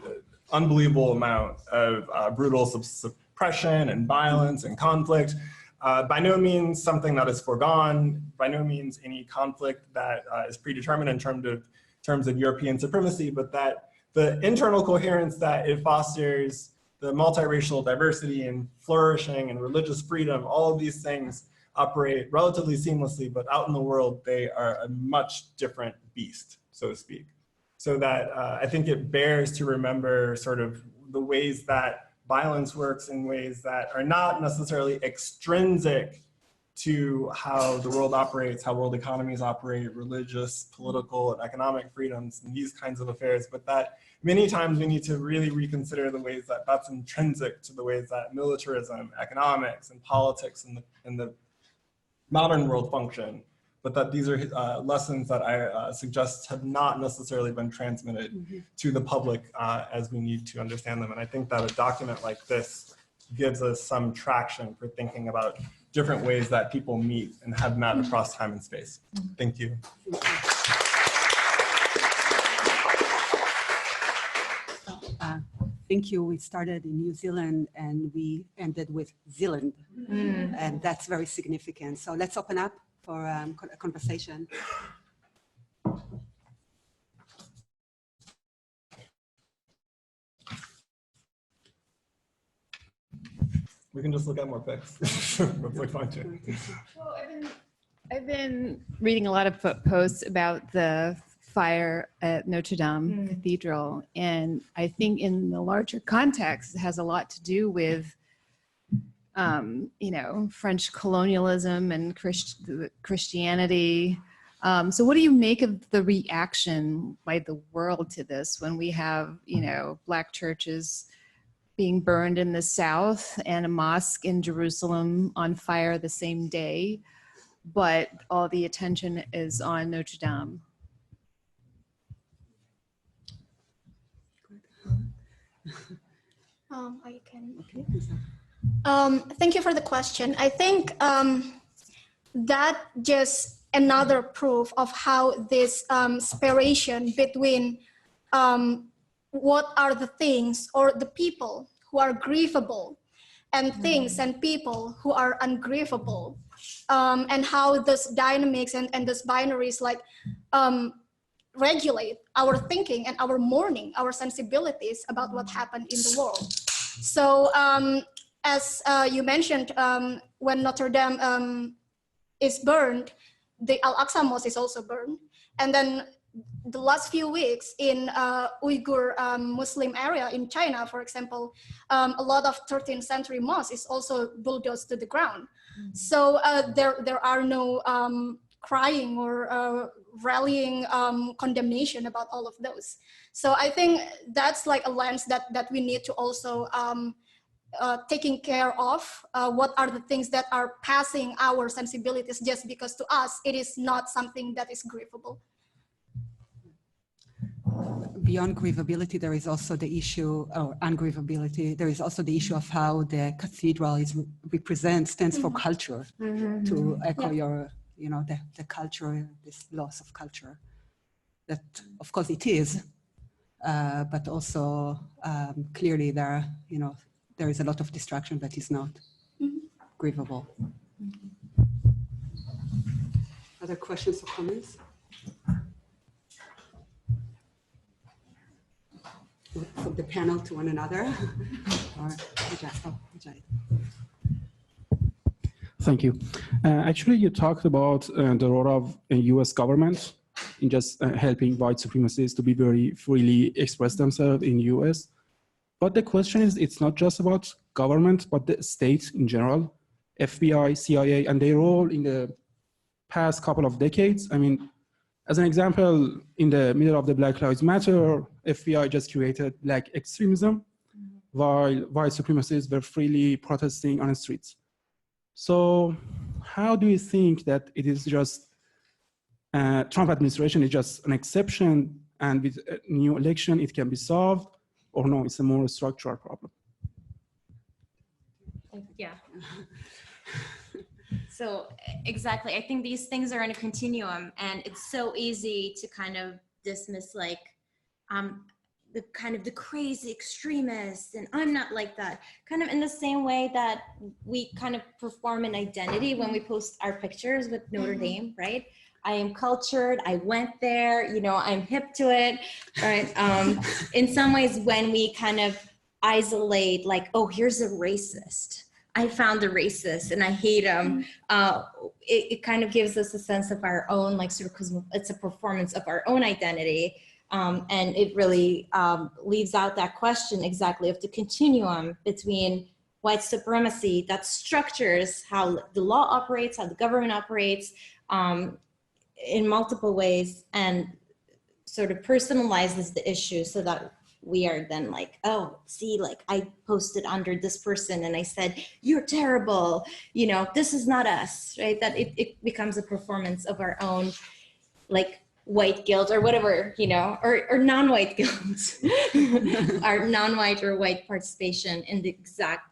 unbelievable amount of brutal suppression and violence and conflict. By no means something that is foregone, by no means any conflict that is predetermined in terms of European supremacy, but that the internal coherence that it fosters, the multiracial diversity and flourishing and religious freedom, all of these things operate relatively seamlessly, but out in the world, they are a much different beast, so to speak. So that I think it bears to remember sort of the ways that violence works in ways that are not necessarily extrinsic to how the world operates, how world economies operate, religious, political, and economic freedoms, and these kinds of affairs, but that many times we need to really reconsider the ways that that's intrinsic to the ways that militarism, economics, and politics in the modern world function, but that these are lessons that I suggest have not necessarily been transmitted to the public as we need to understand them. And I think that a document like this gives us some traction for thinking about different ways that people meet and have met across time and space. Thank you. Thank you. We started in New Zealand and we ended with Zealand, and that's very significant. So let's open up for a conversation. We can just look at more pics. That's like fine too. Well, I've been reading a lot of posts about the fire at Notre Dame Cathedral, and I think in the larger context, it has a lot to do with, you know, French colonialism and Christianity. So what do you make of the reaction by the world to this when we have, you know, Black churches being burned in the South and a mosque in Jerusalem on fire the same day, but all the attention is on Notre Dame? I can. Thank you for the question. I think that just another proof of how this separation between what are the things or the people who are grievable and things and people who are ungrievable, and how those dynamics and those binaries like regulate our thinking and our mourning, our sensibilities about what happened in the world. So as you mentioned, when Notre Dame is burned, the Al-Aqsa Mosque is also burned. And then the last few weeks in Uyghur Muslim area in China, for example, a lot of 13th century mosques is also bulldozed to the ground. So there are no crying or rallying condemnation about all of those. So I think that's like a lens that we need to also taking care of. What are the things that are passing our sensibilities just because to us it is not something that is grievable. Beyond grievability, there is also the issue, or ungrievability, there is also the issue of how the cathedral stands for culture, to echo your, you know, the culture, this loss of culture. That, of course, it is, but also clearly there, you know, there is a lot of distraction that is not grievable. Other questions or comments? From the panel to one another? Or, Thank you. Actually, you talked about the role of US government in just helping white supremacists to be very freely express themselves in US. But the question is, it's not just about government, but the state in general, FBI, CIA, and their role in the past couple of decades. I mean, as an example, in the middle of the Black Lives Matter, FBI just created black extremism, while white supremacists were freely protesting on the streets. So how do you think that it is just, Trump administration is just an exception, and with a new election it can be solved, or no, it's a more structural problem? Yeah. So exactly, I think these things are in a continuum, and it's so easy to kind of dismiss like the crazy extremists, and I'm not like that. Kind of in the same way that we kind of perform an identity when we post our pictures with Notre Dame, right? I am cultured, I went there, you know, I'm hip to it, right? In some ways, when we kind of isolate, like, oh, here's a racist, I found a racist and I hate him, it kind of gives us a sense of our own, like, sort of, because it's a performance of our own identity. And it really leaves out that question exactly of the continuum between white supremacy that structures how the law operates, how the government operates in multiple ways, and sort of personalizes the issue so that we are then like, oh, see, like I posted under this person and I said, you're terrible, you know, this is not us, right? That it becomes a performance of our own, like, white guilt or whatever, you know, or non-white guilt, our non-white or white participation in the exact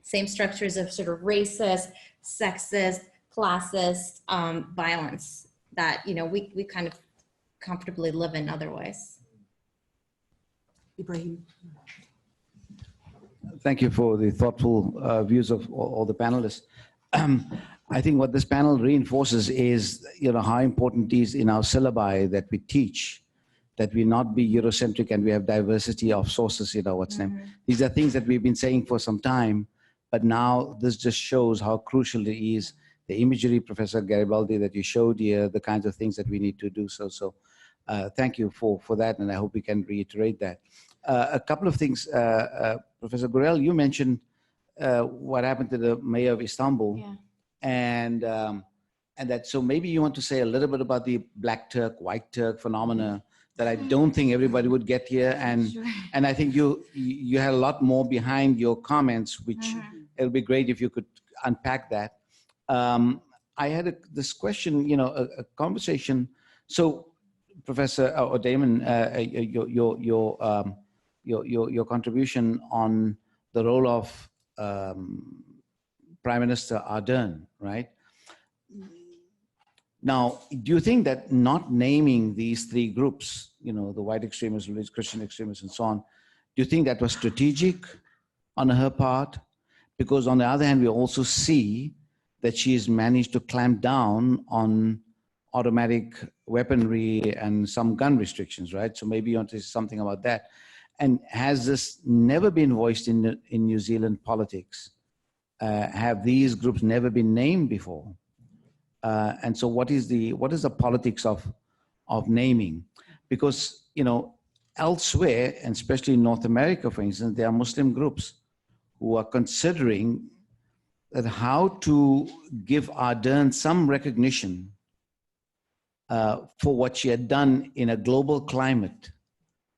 same structures of sort of racist, sexist, classist violence that, you know, we kind of comfortably live in otherwise. Ibrahim. Thank you for the thoughtful views of all the panelists. I think what this panel reinforces is, you know, how important it is in our syllabi that we teach, that we not be Eurocentric and we have diversity of sources in our name. These are things that we've been saying for some time, but now this just shows how crucial it is. The imagery, Professor Garibaldi, that you showed here, the kinds of things that we need to do. So thank you for that, and I hope we can reiterate that. A couple of things, Professor Gürel, you mentioned what happened to the mayor of Istanbul. Yeah. And that, so maybe you want to say a little bit about the Black Turk, White Turk phenomena that I don't think everybody would get here. And Sure. and I think you had a lot more behind your comments, which it'll be great if you could unpack that. I had this question, you know, a conversation. So, Professor or Damon, your contribution on the role of Prime Minister Ardern, right? Now, do you think that not naming these three groups, you know, the white extremists, religious Christian extremists, and so on, do you think that was strategic on her part? Because on the other hand, we also see that she has managed to clamp down on automatic weaponry and some gun restrictions, right? So maybe you want to say something about that. And has this never been voiced in New Zealand politics? Have these groups never been named before? And so what is the politics of naming? Because, you know, elsewhere, and especially in North America, for instance, there are Muslim groups who are considering that how to give Ardern some recognition for what she had done in a global climate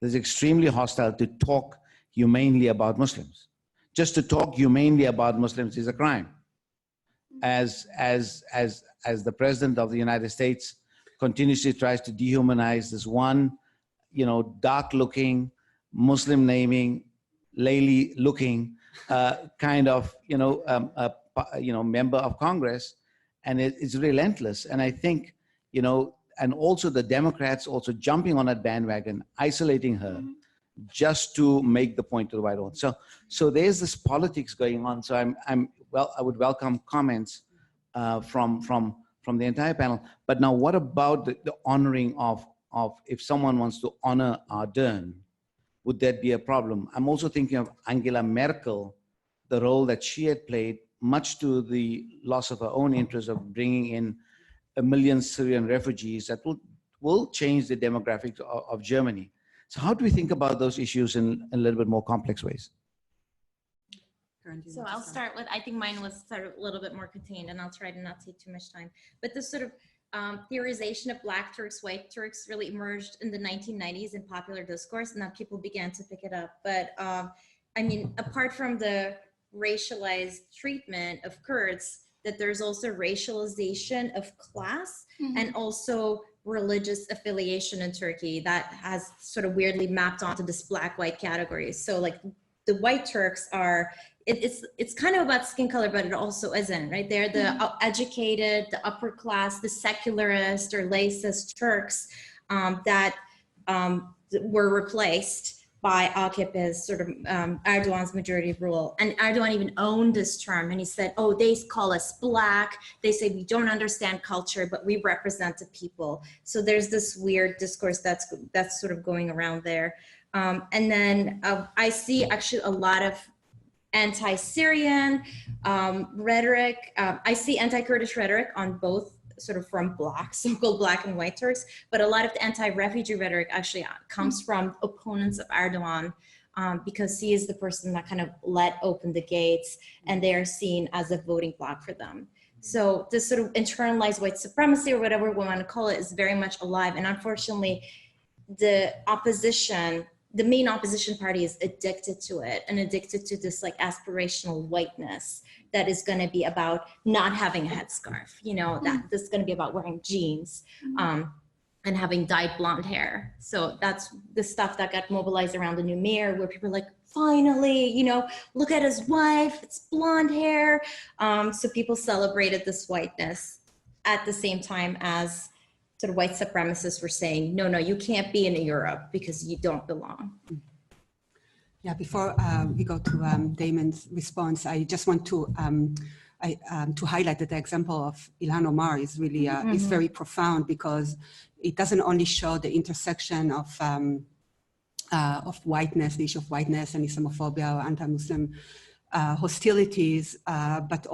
that is extremely hostile to talk humanely about Muslims. Just to talk humanely about Muslims is a crime. As the President of the United States continuously tries to dehumanize this one, you know, dark-looking, Muslim-naming, lady-looking kind of, member of Congress, and it's relentless. And I think, you know, and also the Democrats also jumping on that bandwagon, isolating her, just to make the point to the white audience. So there's this politics going on. So I would welcome comments from the entire panel. But now, what about the honoring of if someone wants to honor Ardern, would that be a problem? I'm also thinking of Angela Merkel, the role that she had played much to the loss of our own interest of bringing in 1 million Syrian refugees that will change the demographics of Germany. So how do we think about those issues in a little bit more complex ways? So I'll start with, I think mine was sort of a little bit more contained, and I'll try to not take too much time. But this sort of theorization of Black Turks, white Turks really emerged in the 1990s in popular discourse, and then people began to pick it up. But I mean, apart from the racialized treatment of Kurds, that there's also racialization of class and also religious affiliation in Turkey that has sort of weirdly mapped onto this Black-white category. So like the white Turks are, it's kind of about skin color, but it also isn't, right? They're the educated, the upper class, the secularist or laicist Turks that were replaced by AKP's sort of Erdogan's majority rule. And Erdogan even owned this term, and he said, oh, they call us Black. They say we don't understand culture, but we represent the people. So there's this weird discourse that's sort of going around there. And then I see actually a lot of anti-Syrian rhetoric. I see anti-Kurdish rhetoric on both sort of from so-called Black and white Turks, but a lot of the anti-refugee rhetoric actually comes from opponents of Erdogan because he is the person that kind of let open the gates and they are seen as a voting bloc for them. So this sort of internalized white supremacy or whatever we want to call it is very much alive. And unfortunately, the main opposition party is addicted to it and addicted to this like aspirational whiteness that is going to be about not having a headscarf, you know, that this is going to be about wearing jeans and having dyed blonde hair. So that's the stuff that got mobilized around the new mayor, where people are like, finally, you know, look at his wife, it's blonde hair. So people celebrated this whiteness at the same time as sort of white supremacists were saying, no, you can't be in Europe because you don't belong. Yeah, before we go to Damon's response, I just want to highlight that the example of Ilhan Omar is really is very profound, because it doesn't only show the intersection of whiteness, the issue of whiteness and Islamophobia or anti-Muslim hostilities, but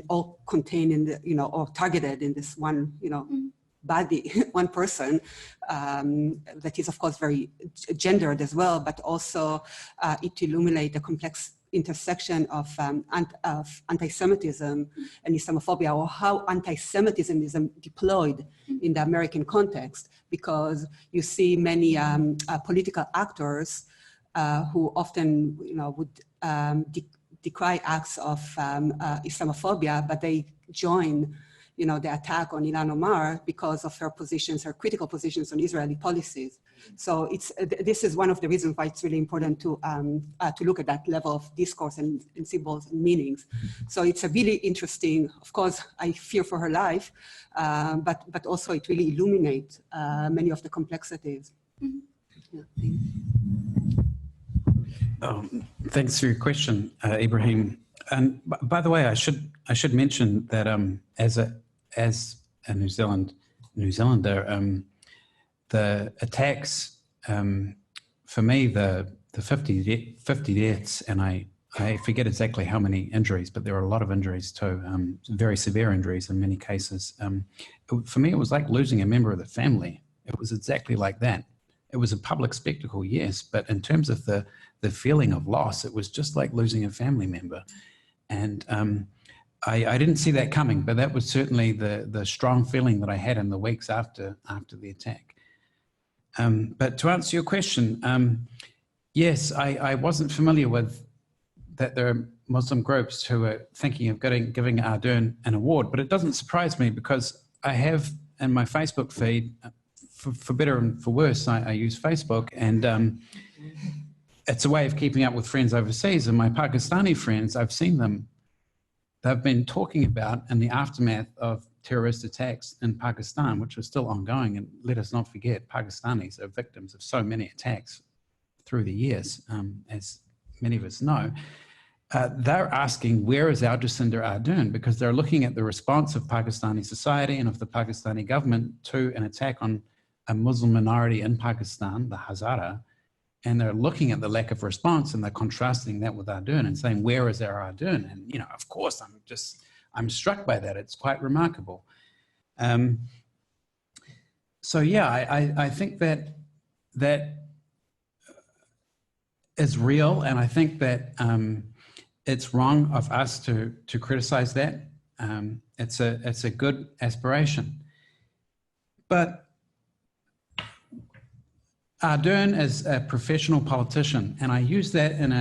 all contained in the, you know, or targeted in this one, you know, body, one person, that is of course very gendered as well, but also it illuminates the complex intersection of anti-Semitism and Islamophobia, or how anti-Semitism is deployed in the American context, because you see many political actors who often, you know, would decry acts of Islamophobia, but they join, you know, the attack on Ilhan Omar because of her positions, her critical positions on Israeli policies. So this is one of the reasons why it's really important to look at that level of discourse and symbols and meanings. So it's a really interesting, of course, I fear for her life, but also it really illuminates many of the complexities. Yeah, thanks for your question, Ibrahim. And by the way, I should mention that as a New Zealander, the attacks, for me, the 50 deaths, and I forget exactly how many injuries, but there were a lot of injuries too, very severe injuries in many cases. For me, it was like losing a member of the family. It was exactly like that. It was a public spectacle, yes, but in terms of the feeling of loss, it was just like losing a family member. And I didn't see that coming, but that was certainly the strong feeling that I had in the weeks after the attack. But to answer your question, yes, I wasn't familiar with that there are Muslim groups who are thinking of giving Ardern an award, but it doesn't surprise me, because I have in my Facebook feed, for better and for worse, I use Facebook, and it's a way of keeping up with friends overseas. And my Pakistani friends, I've seen them. They've been talking about in the aftermath of terrorist attacks in Pakistan, which are still ongoing. And let us not forget, Pakistanis are victims of so many attacks through the years, as many of us know. They're asking, where is our Jacinda Ardern? Because they're looking at the response of Pakistani society and of the Pakistani government to an attack on a Muslim minority in Pakistan, the Hazara, and they're looking at the lack of response and they're contrasting that with Ardern and saying, where is our Ardern? And, you know, of course, I'm struck by that. It's quite remarkable. So yeah, I think that is real, and I think that it's wrong of us to criticize that. It's a good aspiration, but Ardern is a professional politician, and I use that in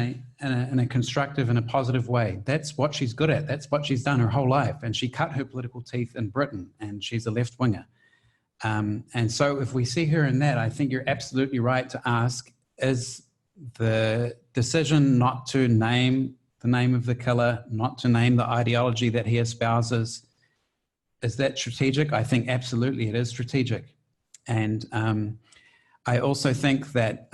a constructive and a positive way. That's what she's good at. That's what she's done her whole life, and she cut her political teeth in Britain, and she's a left winger. And so if we see her in that, I think you're absolutely right to ask, is the decision not to name the name of the killer, not to name the ideology that he espouses, is that strategic? I think absolutely it is strategic. And I also think that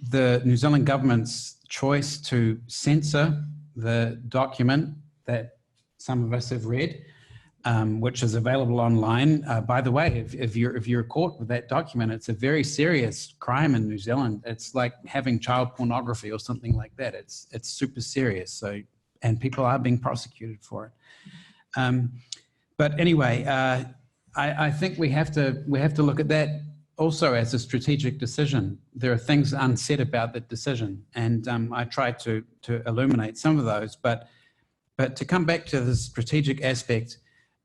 the New Zealand government's choice to censor the document that some of us have read, which is available online. By the way, if you're caught with that document, it's a very serious crime in New Zealand. It's like having child pornography or something like that. It's super serious. So, and people are being prosecuted for it. But anyway, I think we have to look at that also as a strategic decision. There are things unsaid about that decision, and I try to illuminate some of those. But to come back to the strategic aspect,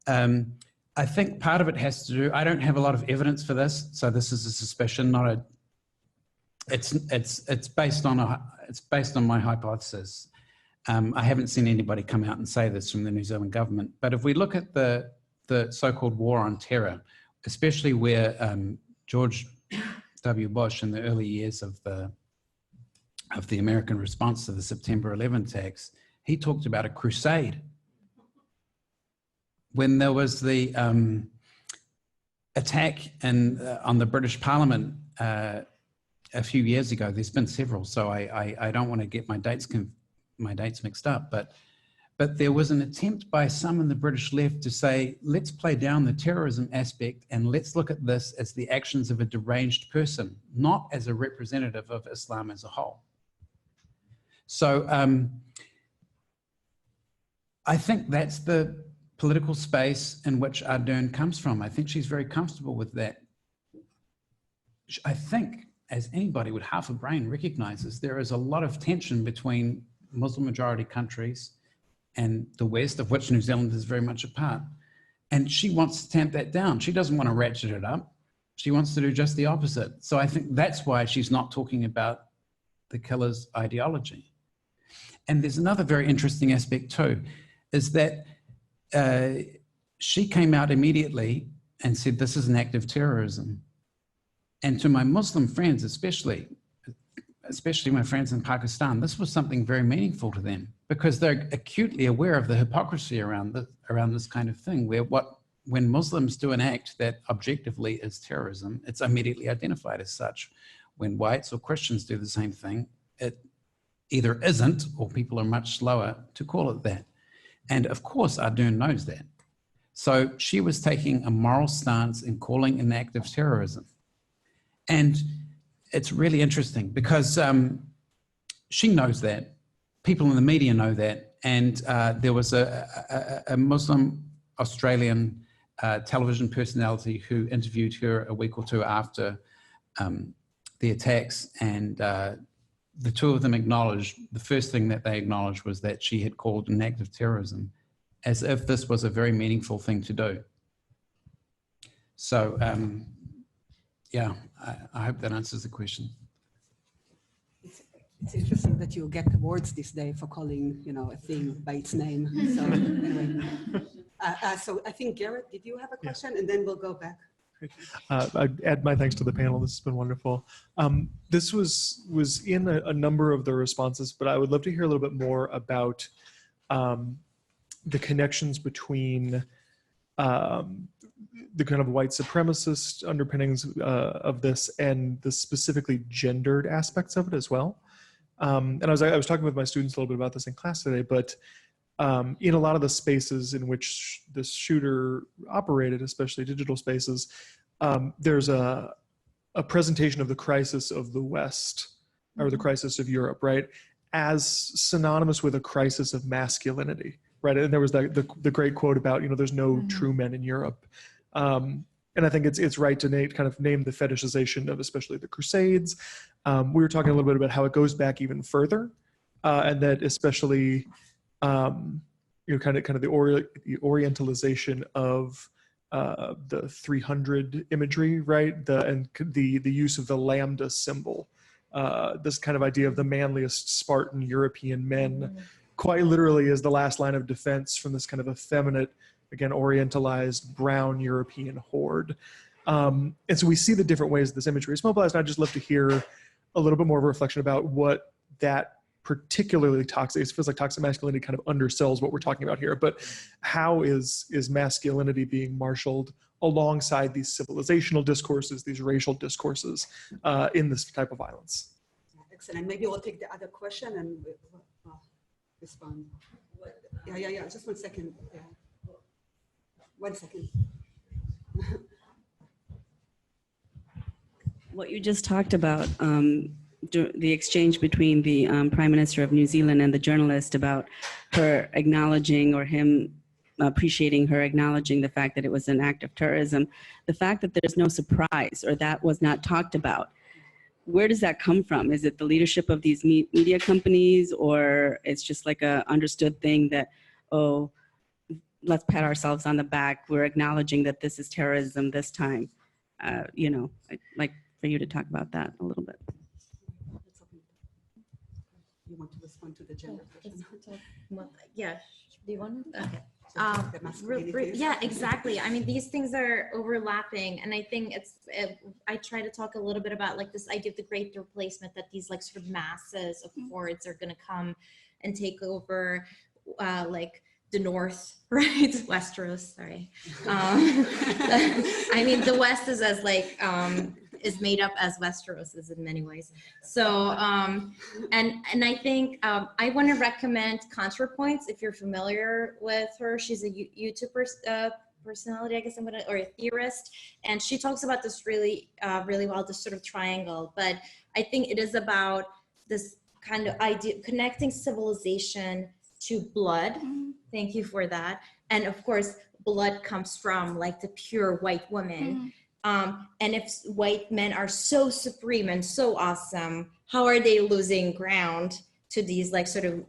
I think part of it has to do, I don't have a lot of evidence for this, so this is a suspicion, not a, it's based on my hypothesis. I haven't seen anybody come out and say this from the New Zealand government, but if we look at the so-called war on terror, especially where George W. Bush in the early years of the American response to the September 11 attacks, he talked about a crusade. When there was the attack on the British Parliament a few years ago, there's been several, so I don't want to get my dates mixed up, but there was an attempt by some in the British left to say, let's play down the terrorism aspect and let's look at this as the actions of a deranged person, not as a representative of Islam as a whole. So I think that's the political space in which Ardern comes from. I think she's very comfortable with that. I think, as anybody with half a brain recognizes, there is a lot of tension between Muslim majority countries and the West, of which New Zealand is very much a part. And she wants to tamp that down. She doesn't want to ratchet it up. She wants to do just the opposite. So I think that's why she's not talking about the killer's ideology. And there's another very interesting aspect too, is that she came out immediately and said, this is an act of terrorism. And to my Muslim friends, especially my friends in Pakistan, this was something very meaningful to them because they're acutely aware of the hypocrisy around this kind of thing, where when Muslims do an act that objectively is terrorism, it's immediately identified as such. When whites or Christians do the same thing, it either isn't, or people are much slower to call it that. And of course, Ardern knows that. So she was taking a moral stance in calling an act of terrorism. And it's really interesting because she knows that. People in the media know that. And there was a Muslim Australian television personality who interviewed her a week or two after the attacks. And the two of them acknowledged, the first thing that they acknowledged was that she had called an act of terrorism, as if this was a very meaningful thing to do. So, yeah, I hope that answers the question. It's interesting that you get awards this day for calling, a thing by its name. So anyway, so I think Garrett, did you have a question? Yes. And then we'll go back. I'd add my thanks to the panel. This has been wonderful. This was in a number of the responses, but I would love to hear a little bit more about the connections between the kind of white supremacist underpinnings of this and the specifically gendered aspects of it as well. And I was talking with my students a little bit about this in class today, but in a lot of the spaces in which this shooter operated, especially digital spaces, there's a a presentation of the crisis of the West, or the crisis of Europe, right, as synonymous with a crisis of masculinity, right? And there was the great quote about, you know, there's no true men in Europe. And I think it's right to kind of name the fetishization of especially the Crusades. We were talking a little bit about how it goes back even further, and that especially, you know, kind of the orientalization of the 300 imagery, right? And the use of the lambda symbol. This kind of idea of the manliest Spartan European men, quite literally is the last line of defense from this kind of effeminate, again, orientalized brown European horde. And so we see the different ways this imagery is mobilized. And I'd just love to hear a little bit more of a reflection about what that particularly toxic, it feels like toxic masculinity kind of undersells what we're talking about here, but how is masculinity being marshaled alongside these civilizational discourses, these racial discourses in this type of violence? Excellent. Maybe we'll take the other question and respond. Yeah. Just 1 second. Yeah. 1 second. What you just talked about, the exchange between the Prime Minister of New Zealand and the journalist about her acknowledging, or him appreciating her acknowledging the fact that it was an act of terrorism, the fact that there's no surprise or that was not talked about, where does that come from? Is it the leadership of these media companies, or it's just like a understood thing that, oh, let's pat ourselves on the back, we're acknowledging that this is terrorism this time? You know, I'd like for you to talk about that a little bit. You want to respond to the gender question? Yeah, do you want to? Okay. Yeah, exactly. I mean, these things are overlapping, and I think I try to talk a little bit about like this idea of the great replacement, that these like sort of masses of hordes are going to come and take over like the North, right? Westeros, sorry. I mean, the West is as like, is made up as Westeros is in many ways. So, and I think I want to recommend ContraPoints if you're familiar with her. She's a YouTube personality, I guess or a theorist, and she talks about this really well, this sort of triangle. But I think it is about this kind of idea, connecting civilization to blood. Thank you for that. And of course, blood comes from like the pure white woman. And if white men are so supreme and so awesome, how are they losing ground to these like sort of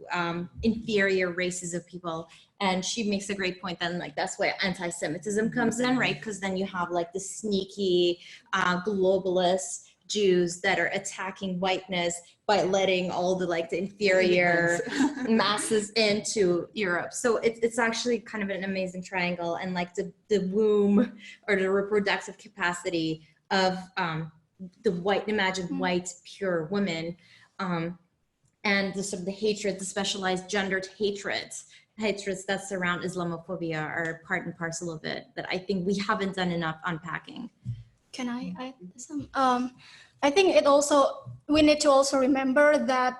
inferior races of people? And she makes a great point then, like that's where anti-Semitism comes in, right? Because then you have like the sneaky globalist Jews that are attacking whiteness by letting all the like the inferior masses into Europe. So it's actually kind of an amazing triangle, and like the womb or the reproductive capacity of the white, imagined white pure women, and the sort of the hatred, the specialized gendered hatreds that surround Islamophobia are part and parcel of it, that I think we haven't done enough unpacking. Can I add some? I think we need to also remember that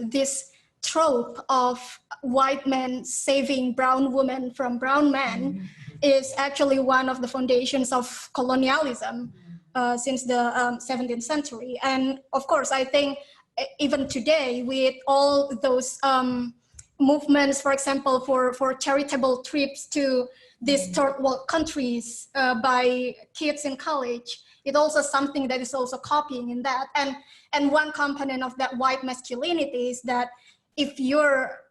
this trope of white men saving brown women from brown men is actually one of the foundations of colonialism since the 17th century. And of course, I think even today with all those movements, for example, for charitable trips to these third world countries by kids in college, it's also something that is also copying in that. And one component of that white masculinity is that if you're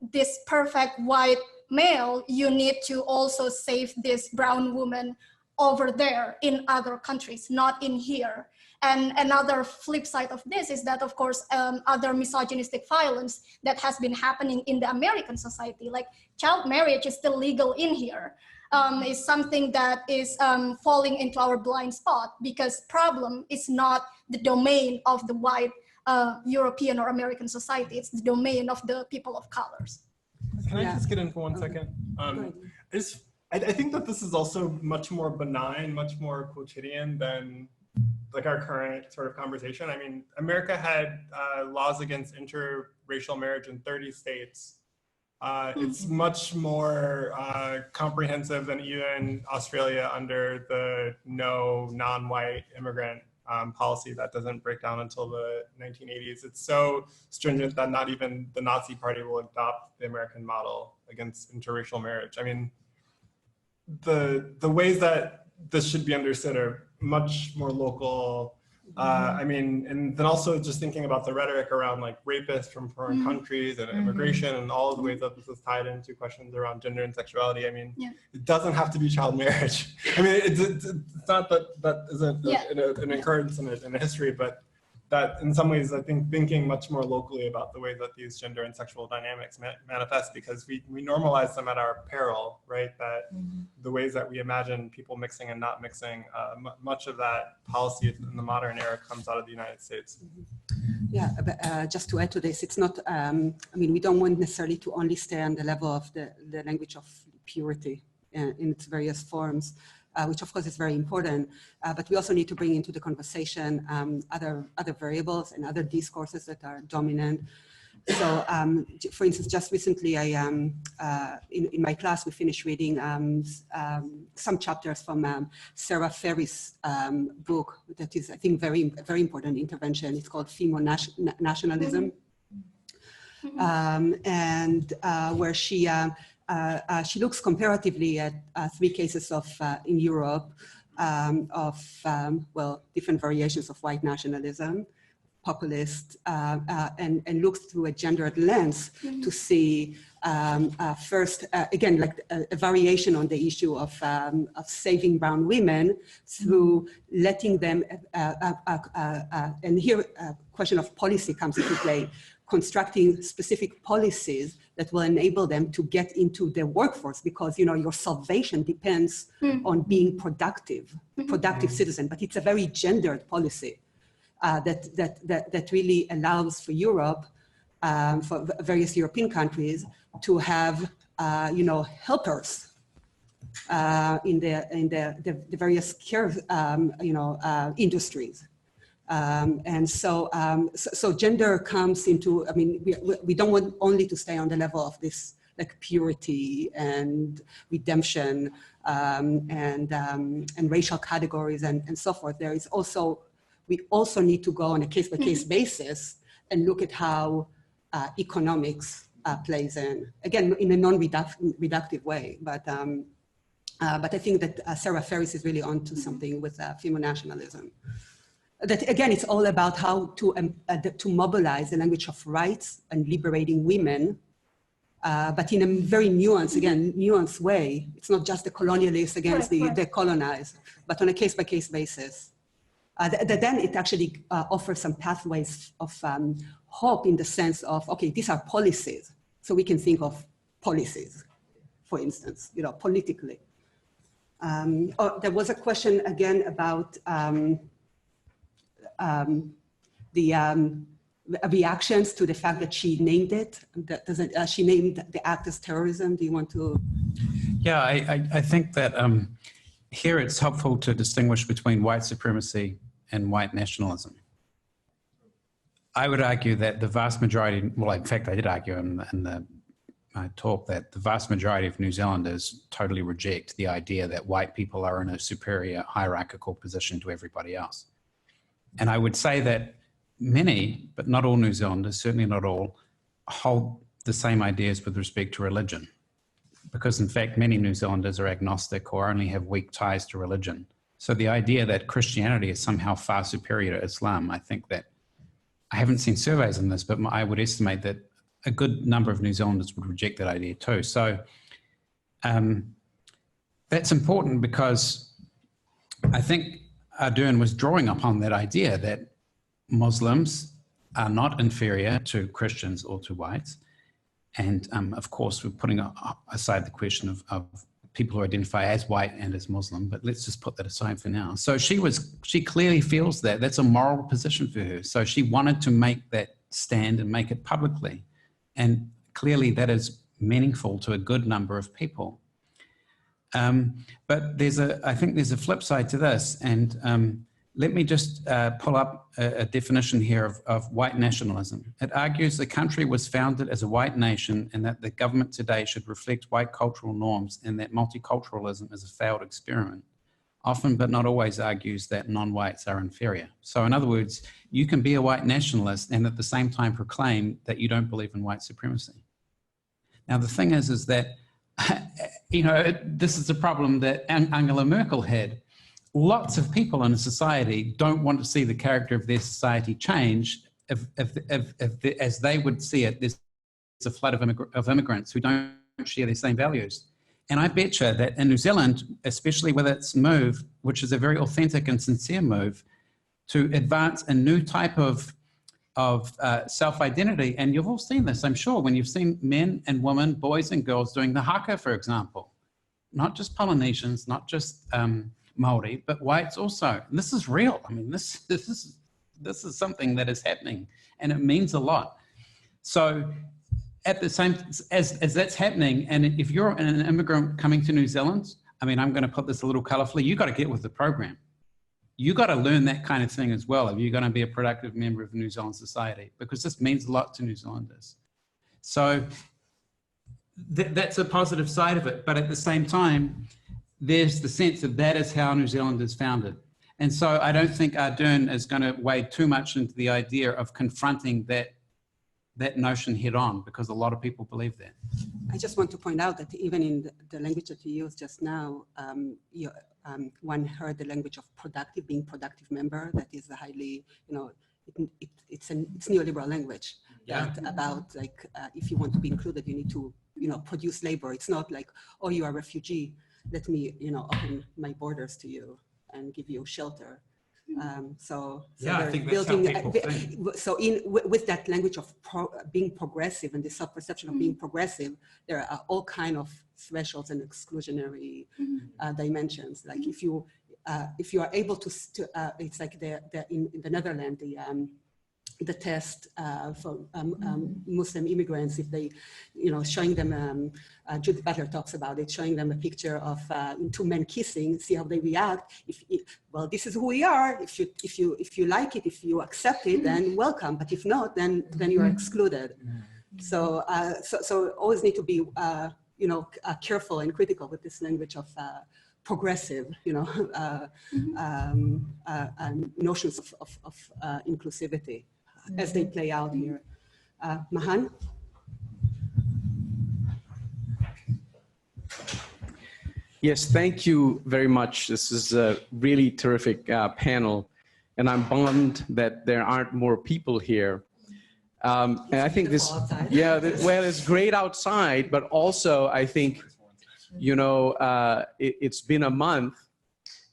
this perfect white male, you need to also save this brown woman over there in other countries, not in here. And another flip side of this is that, of course, other misogynistic violence that has been happening in the American society, like child marriage is still legal in here, is something that is falling into our blind spot, because problem is not the domain of the white European or American society, it's the domain of the people of colors. Can I just get in for 1 second? I think that this is also much more benign, much more quotidian than like our current sort of conversation. I mean, America had laws against interracial marriage in 30 states. It's much more comprehensive than even Australia under the no non-white immigrant policy that doesn't break down until the 1980s. It's so stringent that not even the Nazi Party will adopt the American model against interracial marriage. I mean, the ways that this should be understood are much more local. I mean, and then also just thinking about the rhetoric around like rapists from foreign countries and immigration and all of the ways that this is tied into questions around gender and sexuality. I mean, it doesn't have to be child marriage. I mean, it's not that that isn't an occurrence in a history, but that in some ways, I think thinking much more locally about the way that these gender and sexual dynamics manifest, because we normalize them at our peril, right? That the ways that we imagine people mixing and not mixing, much of that policy in the modern era comes out of the United States. Yeah, but just to add to this, it's not, I mean, we don't want necessarily to only stay on the level of the language of purity in its various forms. Which of course is very important, but we also need to bring into the conversation other variables and other discourses that are dominant. So, for instance, just recently, in my class, we finished reading some chapters from Sarah Ferry's book that is, I think, very important intervention. It's called Female Nationalism, and where she looks comparatively at 3 cases of in Europe well, different variations of white nationalism, populist, and looks through a gendered lens to see first, again, like a variation on the issue of saving brown women through letting them, and here a question of policy comes into play, constructing specific policies that will enable them to get into the workforce, because your salvation depends on being productive citizen. But it's a very gendered policy that really allows for Europe, for various European countries, to have helpers in the various care industries. And so gender comes into, I mean, we don't want only to stay on the level of this like purity and redemption and racial categories and so forth. There is also, we also need to go on a case-by-case basis and look at how economics plays in, again, in a non-reductive way. But I think that Sarah Ferris is really onto something with female nationalism. That again, it's all about how to mobilize the language of rights and liberating women, but in a very nuanced way. It's not just the colonialists against the colonized, but on a case-by-case basis. Then it actually offers some pathways of hope in the sense of, okay, these are policies. So we can think of policies, for instance, politically. There was a question again about the reactions to the fact that she named it. She named the act as terrorism. Do you want to? Yeah, I think that here it's helpful to distinguish between white supremacy and white nationalism. I would argue that the vast majority, well, in fact, I did argue in my talk that the vast majority of New Zealanders totally reject the idea that white people are in a superior hierarchical position to everybody else. And I would say that many, but not all New Zealanders, certainly not all, hold the same ideas with respect to religion. Because in fact, many New Zealanders are agnostic or only have weak ties to religion. So the idea that Christianity is somehow far superior to Islam, I think that, I haven't seen surveys on this, but I would estimate that a good number of New Zealanders would reject that idea too. So that's important because I think Ardern was drawing upon that idea that Muslims are not inferior to Christians or to whites. And of course, we're putting aside the question of people who identify as white and as Muslim, but let's just put that aside for now. So she clearly feels that that's a moral position for her. So she wanted to make that stand and make it publicly. And clearly that is meaningful to a good number of people. But I think there's a flip side to this. And let me just pull up a definition here of white nationalism. It argues the country was founded as a white nation and that the government today should reflect white cultural norms and that multiculturalism is a failed experiment. often but not always argues that non-whites are inferior. So in other words, you can be a white nationalist and at the same time proclaim that you don't believe in white supremacy. Now the thing is that, you know, this is a problem that Angela Merkel had. Lots of people in a society don't want to see the character of their society change as they would see it. There's a flood of immigrants who don't share the same values. And I bet you that in New Zealand, especially with its move, which is a very authentic and sincere move, to advance a new type of self-identity, and you've all seen this, I'm sure, when you've seen men and women, boys and girls doing the haka, for example. Not just Polynesians, not just Maori, but whites also. And this is real. I mean, this is something that is happening, and it means a lot. So at the same, as that's happening, and if you're an immigrant coming to New Zealand, I mean, I'm going to put this a little colorfully, you got to get with the program. You got to learn that kind of thing as well if you're going to be a productive member of New Zealand society, because this means a lot to New Zealanders. So that's a positive side of it. But at the same time, there's the sense of that is how New Zealand is founded. And so I don't think Ardern is going to wade too much into the idea of confronting that notion head on, because a lot of people believe that. I just want to point out that even in the language that you used just now, one heard the language of productive, being productive member. That is a highly, you know, it's neoliberal language. Yeah. Right? About like, if you want to be included, you need to, you know, produce labor. It's not like, oh, you are a refugee, let me, you know, open my borders to you and give you shelter. So yeah, I think that's how people think. So with that language of being progressive and the self-perception of being progressive, there are all kinds of thresholds and exclusionary dimensions. Like if you are able to it's like in the Netherlands, the test for Muslim immigrants, if they, you know, showing them, Judith Butler talks about it, showing them a picture of two men kissing, see how they react. Well, this is who we are. If you like it, if you accept it, then welcome. But if not, then you are excluded. So so always need to be you know, careful and critical with this language of progressive, you know, notions of inclusivity as they play out here. Mahan? Yes, thank you very much. This is a really terrific panel, and I'm bummed that there aren't more people here. And I think this, yeah, well, it's great outside, but also I think, you know, it's been a month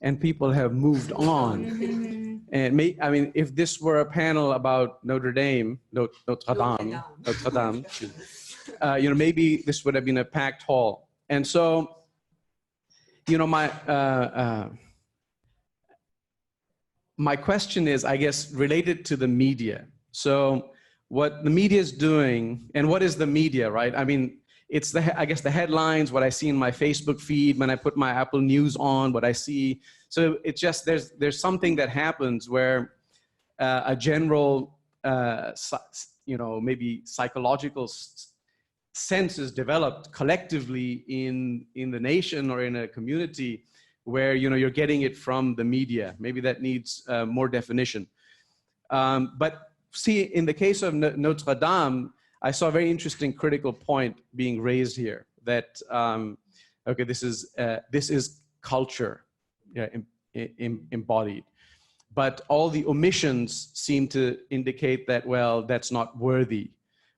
and people have moved on. And I mean, if this were a panel about Notre Dame, you know, maybe this would have been a packed hall. And so, you know, my question is, I guess, related to the media. So what the media is doing, and what is the media, right? I mean, it's I guess the headlines, what I see in my Facebook feed, when I put my Apple News on, what I see. So it's just, there's something that happens where a general, you know, maybe psychological sense is developed collectively in the nation or in a community where, you know, you're getting it from the media. Maybe that needs more definition. But see, in the case of Notre Dame, I saw a very interesting critical point being raised here that, okay, this is culture, yeah, embodied. But all the omissions seem to indicate that, well, that's not worthy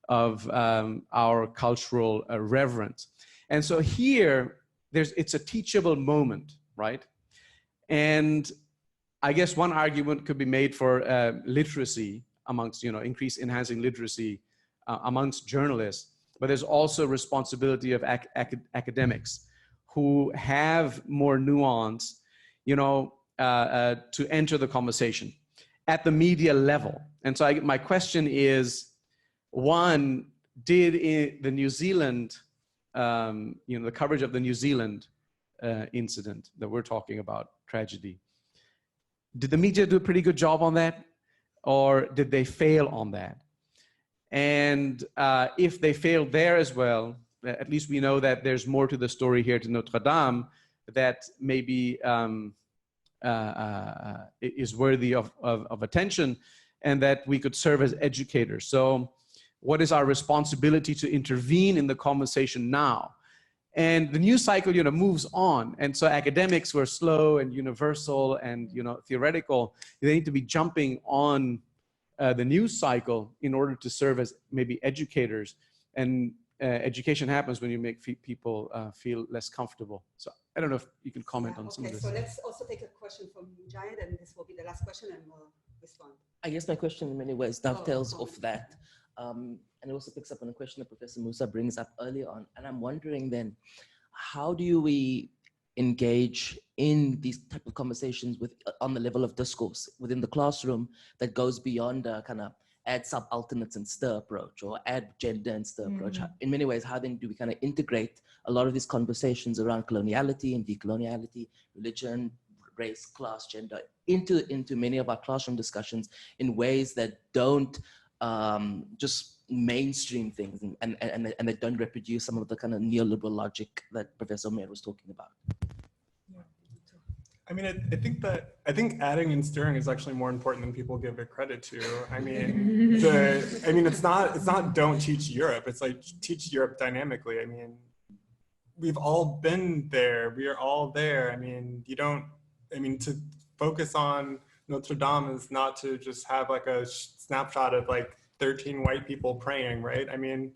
of our cultural reverence. And so here, it's a teachable moment, right? And I guess one argument could be made for literacy amongst, you know, enhancing literacy amongst journalists, but there's also responsibility of academics who have more nuance, you know, to enter the conversation at the media level. And so my question is, one, did the New Zealand, you know, the coverage of the New Zealand incident that we're talking about, tragedy, did the media do a pretty good job on that? Or did they fail on that? And if they failed there as well, at least we know that there's more to the story here to Notre Dame that maybe is worthy of attention, and that we could serve as educators. So what is our responsibility to intervene in the conversation now? And the news cycle, moves on. And so academics who are slow and universal and, theoretical, they need to be jumping on the news cycle in order to serve as maybe educators. And education happens when you make people feel less comfortable. So I don't know if you can comment on some of this. So let's also take a question from Giant, and this will be the last question, and we'll respond. I guess my question in many ways dovetails off that. And it also picks up on a question that Professor Musa brings up earlier on. And I'm wondering then, how do we engage in these type of conversations on the level of discourse within the classroom that goes beyond a kind of add subalternates and stir approach, or add gender and stir approach? In many ways, how then do we kind of integrate a lot of these conversations around coloniality and decoloniality, religion, race, class, gender, into many of our classroom discussions in ways that don't just mainstream things and that don't reproduce some of the kind of neoliberal logic that Professor Omer was talking about? I mean, I think adding and stirring is actually more important than people give it credit to. I mean, it's not don't teach Europe. It's like teach Europe dynamically. I mean, we've all been there. We are all there. I mean, to focus on Notre Dame is not to just have like a snapshot of like 13 white people praying, right? I mean,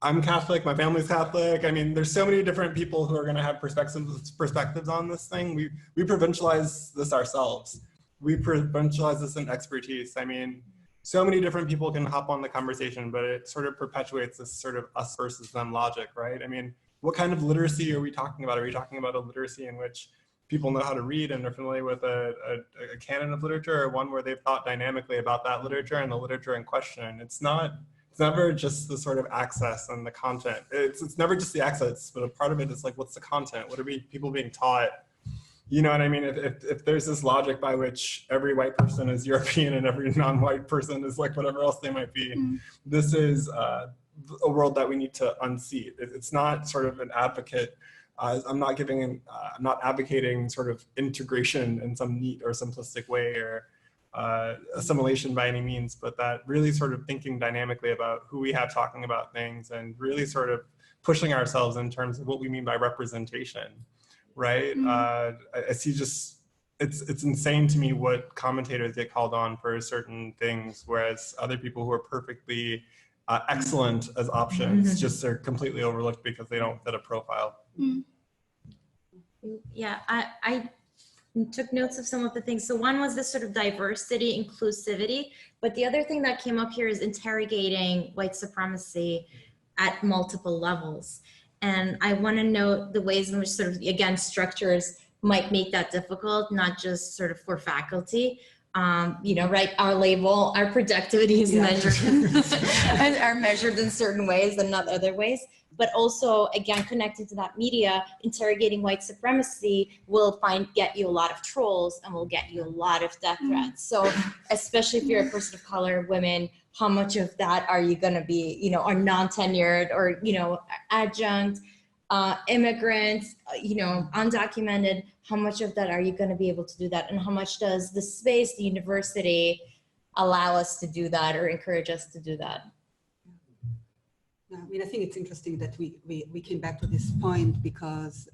I'm Catholic, my family's Catholic. I mean, there's so many different people who are going to have perspectives on this thing. We provincialize this ourselves. We provincialize this in expertise. I mean, so many different people can hop on the conversation, but it sort of perpetuates this sort of us versus them logic, right? I mean, what kind of literacy are we talking about? Are we talking about a literacy in which people know how to read and are familiar with a canon of literature, or one where they've thought dynamically about that literature and the literature in question? It's never just the sort of access and the content. It's never just the access, but a part of it is like, what's the content? What are people being taught? You know what I mean? If there's this logic by which every white person is European and every non-white person is like whatever else they might be, this is a world that we need to unseat. It's not sort of an advocate. I'm not advocating sort of integration in some neat or simplistic way, or assimilation by any means, but that really sort of thinking dynamically about who we have talking about things and really sort of pushing ourselves in terms of what we mean by representation, right? I see it's insane to me what commentators get called on for certain things, whereas other people who are perfectly excellent as options just are completely overlooked because they don't fit a profile. Yeah, I took notes of some of the things. So one was this sort of diversity, inclusivity, but the other thing that came up here is interrogating white supremacy at multiple levels. And I want to note the ways in which sort of, again, structures might make that difficult, not just sort of for faculty. Right, our label, our productivity is measured and are measured in certain ways and not other ways. But also, again, connected to that media, interrogating white supremacy will get you a lot of trolls and will get you a lot of death threats. So especially if you're a person of color, women, how much of that are you gonna be, or non-tenured or, adjunct, immigrants, undocumented, how much of that are you gonna be able to do that? And how much does the space, the university, allow us to do that or encourage us to do that? I mean, I think it's interesting that we came back to this point because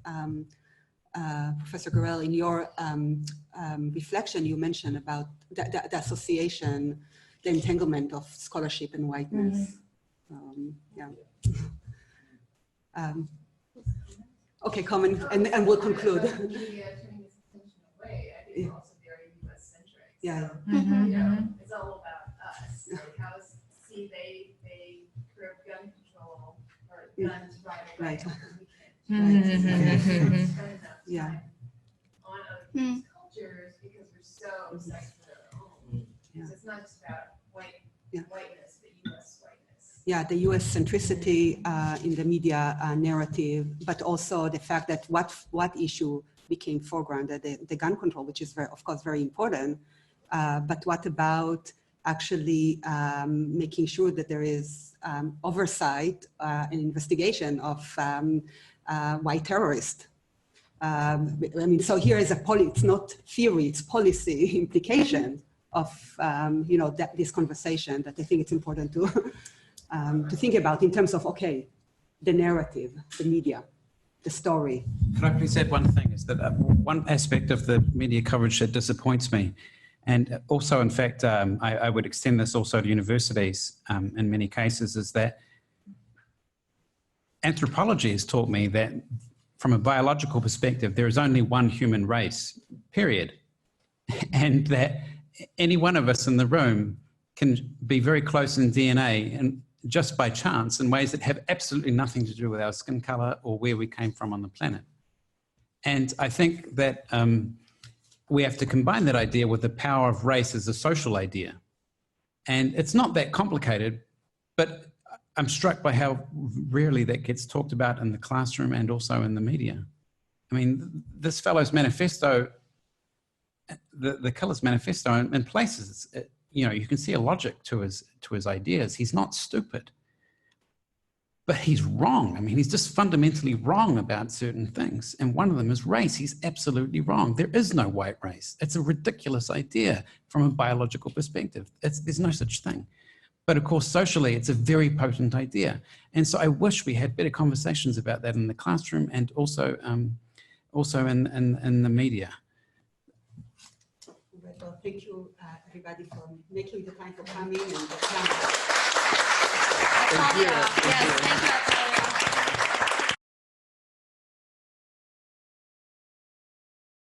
Professor Gürel, in your reflection, you mentioned about the association, the entanglement of scholarship and whiteness. Okay, comment, and we'll conclude. Yeah. It's all about us. Like how they curb gun control or guns right away. Yeah. On other people's cultures because we're so obsessed with our own. So it's not just about whiteness, but US whiteness. Yeah, the US centricity in the media narrative, but also the fact that what issue became foregrounded, the gun control, which is of course very important, but what about actually making sure that there is oversight and investigation of white terrorists? I mean, so here is it's not theory, it's policy implication of, you know, this conversation that I think it's important to think about in terms of, okay, the narrative, the media, the story. Could I please add one thing? Is that one aspect of the media coverage that disappoints me, and also, in fact, I would extend this also to universities in many cases, is that anthropology has taught me that from a biological perspective, there is only one human race, period. And that any one of us in the room can be very close in DNA and just by chance in ways that have absolutely nothing to do with our skin color or where we came from on the planet. And I think that we have to combine that idea with the power of race as a social idea. And it's not that complicated, but I'm struck by how rarely that gets talked about in the classroom and also in the media. I mean, this fellow's manifesto, the killer's manifesto in places, you know, you can see a logic to his ideas. He's not stupid, but he's wrong. I mean, he's just fundamentally wrong about certain things. And one of them is race. He's absolutely wrong. There is no white race. It's a ridiculous idea from a biological perspective. There's no such thing. But of course, socially, it's a very potent idea. And so I wish we had better conversations about that in the classroom and also in the media. Well, thank you, everybody, for making the time for coming. And Atalia, yes, thank you.